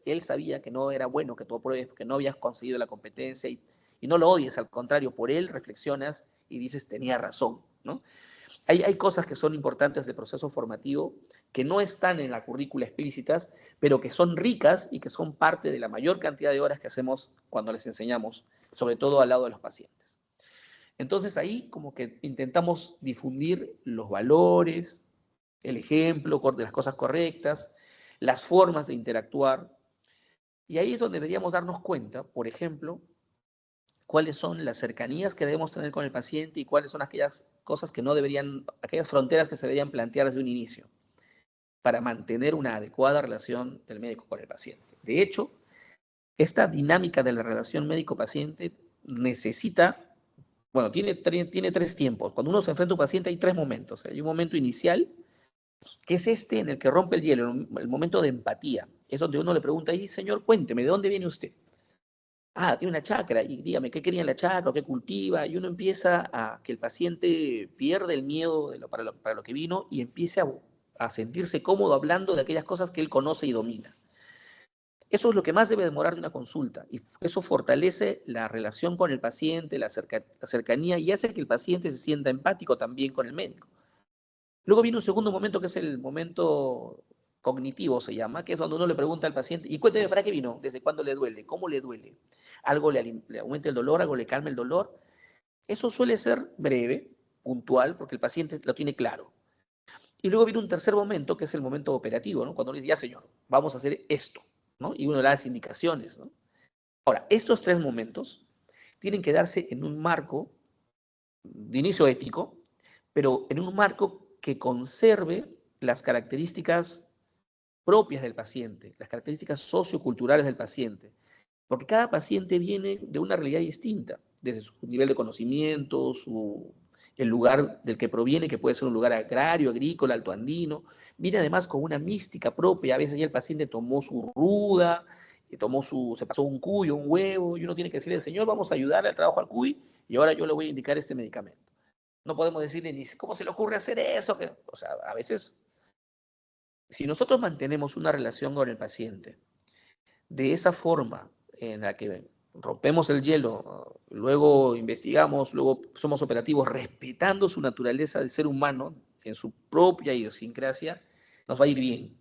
él sabía que no era bueno que tú apruebes porque no habías conseguido la competencia y no lo odies, al contrario, por él reflexionas y dices, tenía razón, ¿no? Hay cosas que son importantes del proceso formativo que no están en la currícula explícitas, pero que son ricas y que son parte de la mayor cantidad de horas que hacemos cuando les enseñamos, sobre todo al lado de los pacientes. Entonces ahí como que intentamos difundir los valores, el ejemplo de las cosas correctas, las formas de interactuar. Y ahí es donde deberíamos darnos cuenta, por ejemplo, cuáles son las cercanías que debemos tener con el paciente y cuáles son aquellas cosas que no deberían, aquellas fronteras que se deberían plantear desde un inicio para mantener una adecuada relación del médico con el paciente. De hecho, esta dinámica de la relación médico-paciente necesita, bueno, tiene tres tiempos. Cuando uno se enfrenta a un paciente hay tres momentos. Hay un momento inicial, que es este en el que rompe el hielo, el momento de empatía. Es donde uno le pregunta, ahí, señor, cuénteme, ¿de dónde viene usted? Ah, tiene una chacra, y dígame, ¿qué quería en la chacra? ¿Qué cultiva? Y uno empieza a que el paciente pierda el miedo para lo que vino y empiece a sentirse cómodo hablando de aquellas cosas que él conoce y domina. Eso es lo que más debe demorar de una consulta y eso fortalece la relación con el paciente, la cercanía y hace que el paciente se sienta empático también con el médico. Luego viene un segundo momento que es el momento cognitivo, se llama, que es cuando uno le pregunta al paciente, y cuénteme para qué vino, desde cuándo le duele, cómo le duele, algo le aumenta el dolor, algo le calma el dolor. Eso suele ser breve, puntual, porque el paciente lo tiene claro. Y luego viene un tercer momento, que es el momento operativo, ¿no? Cuando uno dice, ya señor, vamos a hacer esto, ¿no? Y uno le da las indicaciones, ¿no? Ahora, estos tres momentos tienen que darse en un marco de inicio ético, pero en un marco que conserve las características propias del paciente, las características socioculturales del paciente, porque cada paciente viene de una realidad distinta, desde su nivel de conocimiento, el lugar del que proviene, que puede ser un lugar agrario, agrícola, altoandino, viene además con una mística propia, a veces ya el paciente tomó su ruda, se pasó un cuy o un huevo, y uno tiene que decirle, señor, vamos a ayudarle al trabajo al cuy, y ahora yo le voy a indicar este medicamento. No podemos decirle ni cómo se le ocurre hacer eso, o sea, a veces, si nosotros mantenemos una relación con el paciente, de esa forma en la que rompemos el hielo, luego investigamos, luego somos operativos, respetando su naturaleza de ser humano en su propia idiosincrasia, nos va a ir bien.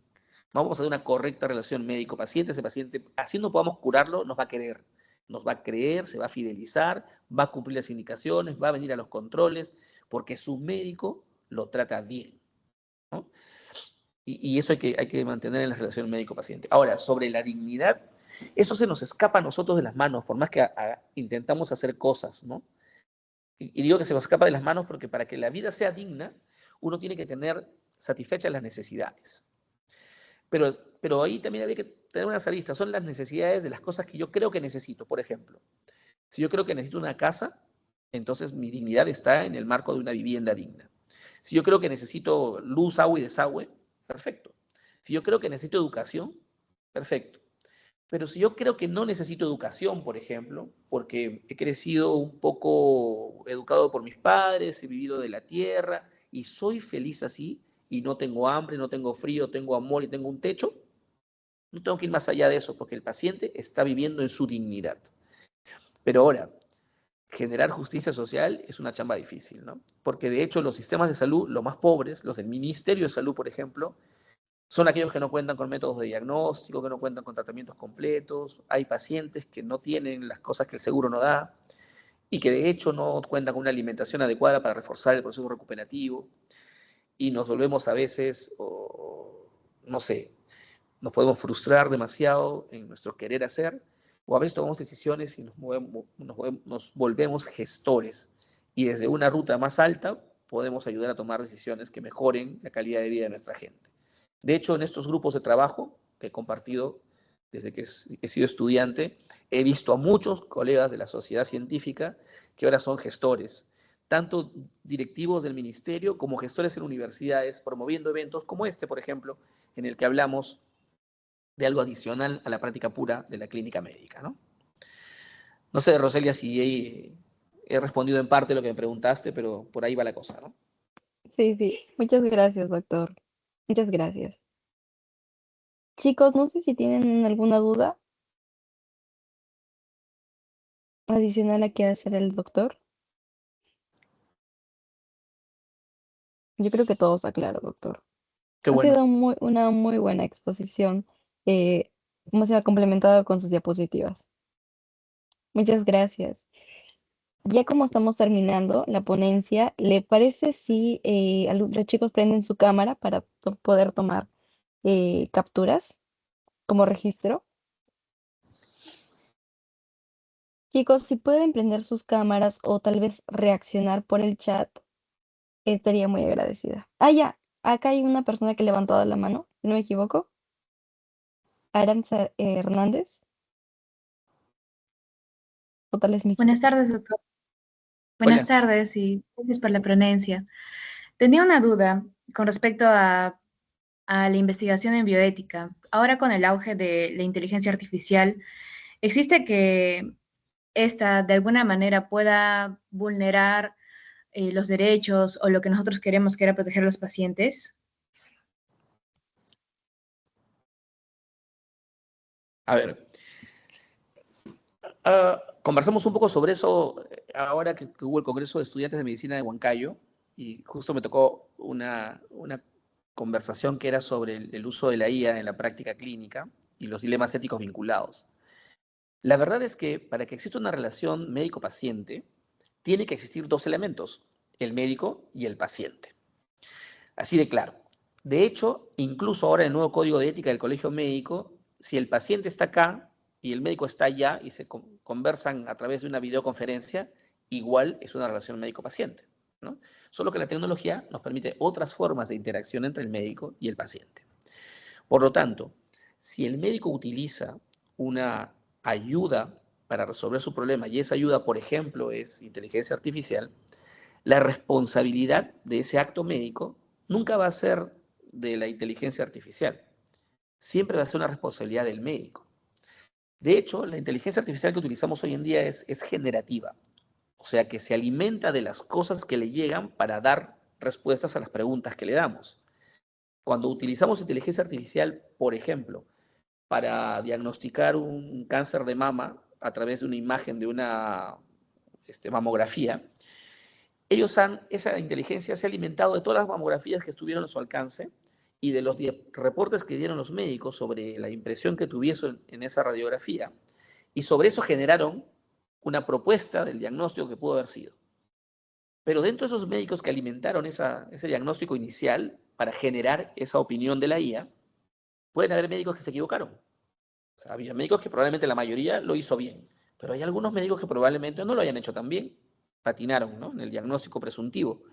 Vamos a tener una correcta relación médico-paciente. Ese paciente, así no podamos curarlo, nos va a querer. Nos va a creer, se va a fidelizar, va a cumplir las indicaciones, va a venir a los controles, porque su médico lo trata bien, ¿no? Y eso hay que mantener en la relación médico-paciente. Ahora, sobre la dignidad, eso se nos escapa a nosotros de las manos, por más que intentamos hacer cosas, ¿no? Y digo que se nos escapa de las manos porque para que la vida sea digna, uno tiene que tener satisfechas las necesidades. Pero ahí también habría que tener unas aristas, son las necesidades de las cosas que yo creo que necesito. Por ejemplo, si yo creo que necesito una casa, entonces mi dignidad está en el marco de una vivienda digna. Si yo creo que necesito luz, agua y desagüe, perfecto. Si yo creo que necesito educación, perfecto. Pero si yo creo que no necesito educación, por ejemplo, porque he crecido un poco educado por mis padres, he vivido de la tierra y soy feliz así y no tengo hambre, no tengo frío, tengo amor y tengo un techo, no tengo que ir más allá de eso porque el paciente está viviendo en su dignidad. Pero ahora, generar justicia social es una chamba difícil, ¿no? Porque de hecho los sistemas de salud, los más pobres, los del Ministerio de Salud, por ejemplo, son aquellos que no cuentan con métodos de diagnóstico, que no cuentan con tratamientos completos. Hay pacientes que no tienen las cosas que el seguro no da y que de hecho no cuentan con una alimentación adecuada para reforzar el proceso recuperativo. Y nos volvemos a veces, no sé, nos podemos frustrar demasiado en nuestro querer hacer, o a veces tomamos decisiones y nos volvemos gestores. Y desde una ruta más alta podemos ayudar a tomar decisiones que mejoren la calidad de vida de nuestra gente. De hecho, en estos grupos de trabajo que he compartido desde que he sido estudiante, he visto a muchos colegas de la sociedad científica que ahora son gestores, tanto directivos del ministerio como gestores en universidades, promoviendo eventos como este, por ejemplo, en el que hablamos de algo adicional a la práctica pura de la clínica médica, ¿no? No sé, Roselia, si he respondido en parte lo que me preguntaste, pero por ahí va la cosa, ¿no? Sí, sí. Muchas gracias, doctor. Muchas gracias. Chicos, no sé si tienen alguna duda adicional a qué hacer el doctor. Yo creo que todo está claro, doctor. Qué Ha bueno. sido una muy buena exposición. Eh, Cómo se ha complementado con sus diapositivas. Muchas gracias. Ya como estamos terminando la ponencia, ¿le parece si los chicos prenden su cámara para poder tomar capturas como registro? Chicos, si pueden prender sus cámaras o tal vez reaccionar por el chat, estaría muy agradecida. Ah, ya, acá hay una persona que ha levantado la mano, si no me equivoco. Aranza Hernández, o tal vez me Buenas equivoco. tardes, doctor. Buenas Hola. tardes y gracias por la ponencia. Tenía una duda con respecto a a la investigación en bioética. Ahora con el auge de la inteligencia artificial, existe que esta de alguna manera pueda vulnerar los derechos o lo que nosotros queremos, que era proteger a los pacientes. A ver, conversamos un poco sobre eso ahora que hubo el Congreso de Estudiantes de Medicina de Huancayo y justo me tocó una conversación que era sobre el uso de la IA en la práctica clínica y los dilemas éticos vinculados. La verdad es que para que exista una relación médico-paciente, tiene que existir dos elementos, el médico y el paciente. Así de claro. De hecho, incluso ahora en el nuevo código de ética del colegio médico, si el paciente está acá y el médico está allá y se conversan a través de una videoconferencia, igual es una relación médico-paciente, ¿no? Solo que la tecnología nos permite otras formas de interacción entre el médico y el paciente. Por lo tanto, si el médico utiliza una ayuda para resolver su problema y esa ayuda, por ejemplo, es inteligencia artificial, la responsabilidad de ese acto médico nunca va a ser de la inteligencia artificial, siempre va a ser una responsabilidad del médico. De hecho, la inteligencia artificial que utilizamos hoy en día es generativa, o sea que se alimenta de las cosas que le llegan para dar respuestas a las preguntas que le damos. Cuando utilizamos inteligencia artificial, por ejemplo, para diagnosticar un cáncer de mama a través de una imagen de una mamografía, esa inteligencia se ha alimentado de todas las mamografías que estuvieron a su alcance y de los reportes que dieron los médicos sobre la impresión que tuviesen en esa radiografía, y sobre eso generaron una propuesta del diagnóstico que pudo haber sido. Pero dentro de esos médicos que alimentaron ese diagnóstico inicial para generar esa opinión de la IA, pueden haber médicos que se equivocaron. O sea, había médicos que probablemente la mayoría lo hizo bien, pero hay algunos médicos que probablemente no lo hayan hecho tan bien, patinaron, ¿no?, en el diagnóstico presuntivo.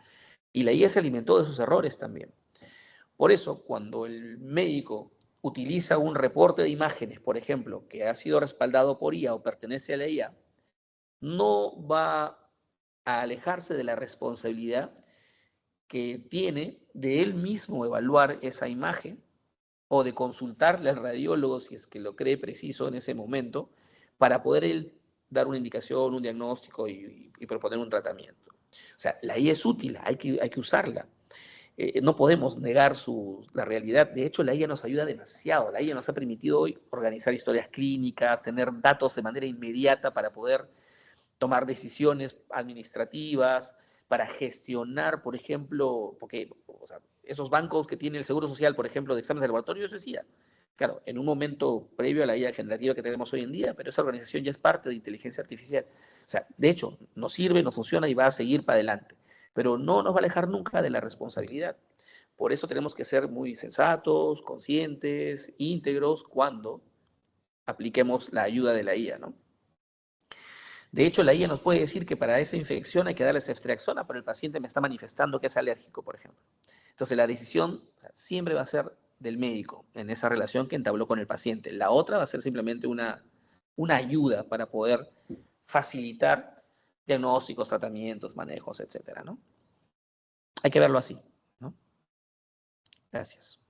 Y la IA se alimentó de esos errores también. Por eso, cuando el médico utiliza un reporte de imágenes, por ejemplo, que ha sido respaldado por IA o pertenece a la IA, no va a alejarse de la responsabilidad que tiene de él mismo evaluar esa imagen o de consultarle al radiólogo si es que lo cree preciso en ese momento para poder él dar una indicación, un diagnóstico y proponer un tratamiento. O sea, la IA es útil, hay que usarla. No podemos negar la realidad. De hecho, la IA nos ayuda demasiado. La IA nos ha permitido hoy organizar historias clínicas, tener datos de manera inmediata para poder tomar decisiones administrativas, para gestionar, por ejemplo, porque o sea, esos bancos que tiene el Seguro Social, por ejemplo, de exámenes de laboratorio, eso decía, claro, en un momento previo a la IA generativa que tenemos hoy en día, pero esa organización ya es parte de inteligencia artificial. O sea, de hecho, nos sirve, nos funciona y va a seguir para adelante, pero no nos va a alejar nunca de la responsabilidad. Por eso tenemos que ser muy sensatos, conscientes, íntegros cuando apliquemos la ayuda de la IA, ¿no? De hecho, la IA nos puede decir que para esa infección hay que darle ceftriaxona, pero el paciente me está manifestando que es alérgico, por ejemplo. Entonces, la decisión siempre va a ser del médico en esa relación que entabló con el paciente. La otra va a ser simplemente una ayuda para poder facilitar diagnósticos, tratamientos, manejos, etcétera, ¿no? Hay que verlo así, ¿no? Gracias.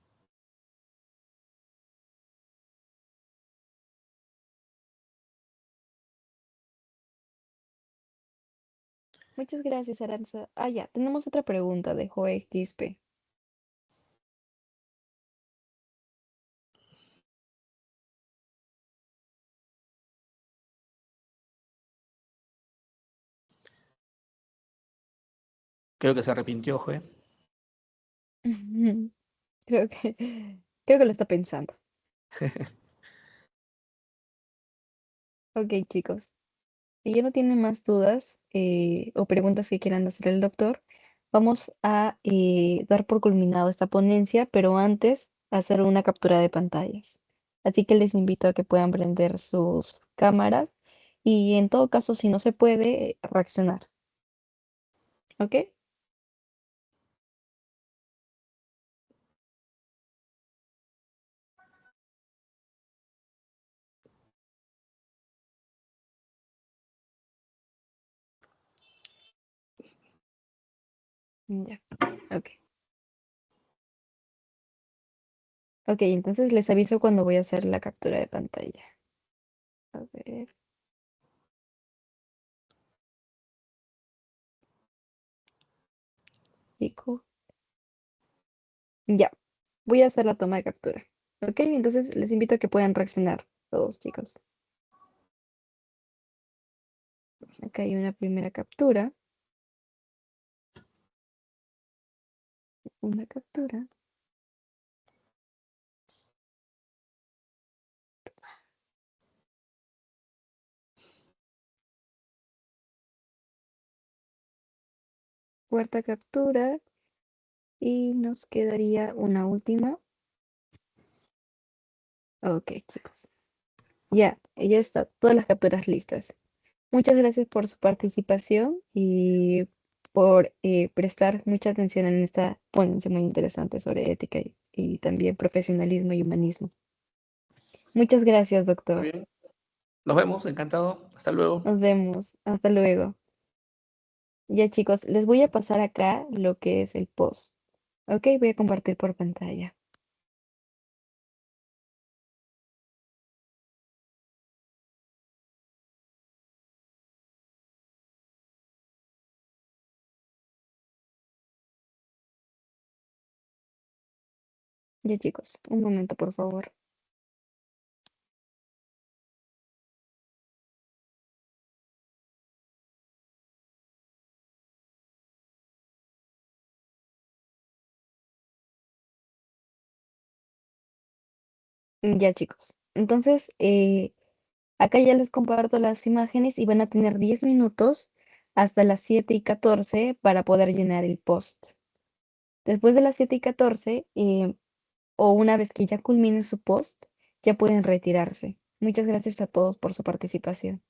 Muchas gracias, Aranza. Ah, ya, tenemos otra pregunta de Joe Quispe. Creo que se arrepintió, Joe. Creo que, creo que lo está pensando. Ok, chicos. Si ya no tienen más dudas o preguntas que quieran hacer el doctor, vamos a dar por culminado esta ponencia, pero antes hacer una captura de pantallas. Así que les invito a que puedan prender sus cámaras y en todo caso, si no se puede, reaccionar. ¿Ok? Ya. Ok. Ok, entonces les aviso cuando voy a hacer la captura de pantalla. A ver, chico. Ya, voy a hacer la toma de captura. Ok, entonces les invito a que puedan reaccionar todos, chicos. Acá hay una primera captura. Una captura. Cuarta captura. Y nos quedaría una última. Ok, chicos. Ya está. Todas las capturas listas. Muchas gracias por su participación y por prestar mucha atención en esta ponencia muy interesante sobre ética y también profesionalismo y humanismo. Muchas gracias, Muy doctor. bien. Nos vemos, encantado. Hasta luego. Nos vemos. Hasta luego. Ya, chicos, les voy a pasar acá lo que es el post. Ok, voy a compartir por pantalla. Ya, chicos, un momento, por favor. Ya, chicos. Entonces, acá ya les comparto las imágenes y van a tener 10 minutos hasta las 7:14 para poder llenar el post. Después de las 7:14, o una vez que ya culminen su post, ya pueden retirarse. Muchas gracias a todos por su participación.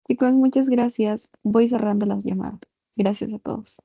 Chicos, muchas gracias. Voy cerrando las llamadas. Gracias a todos.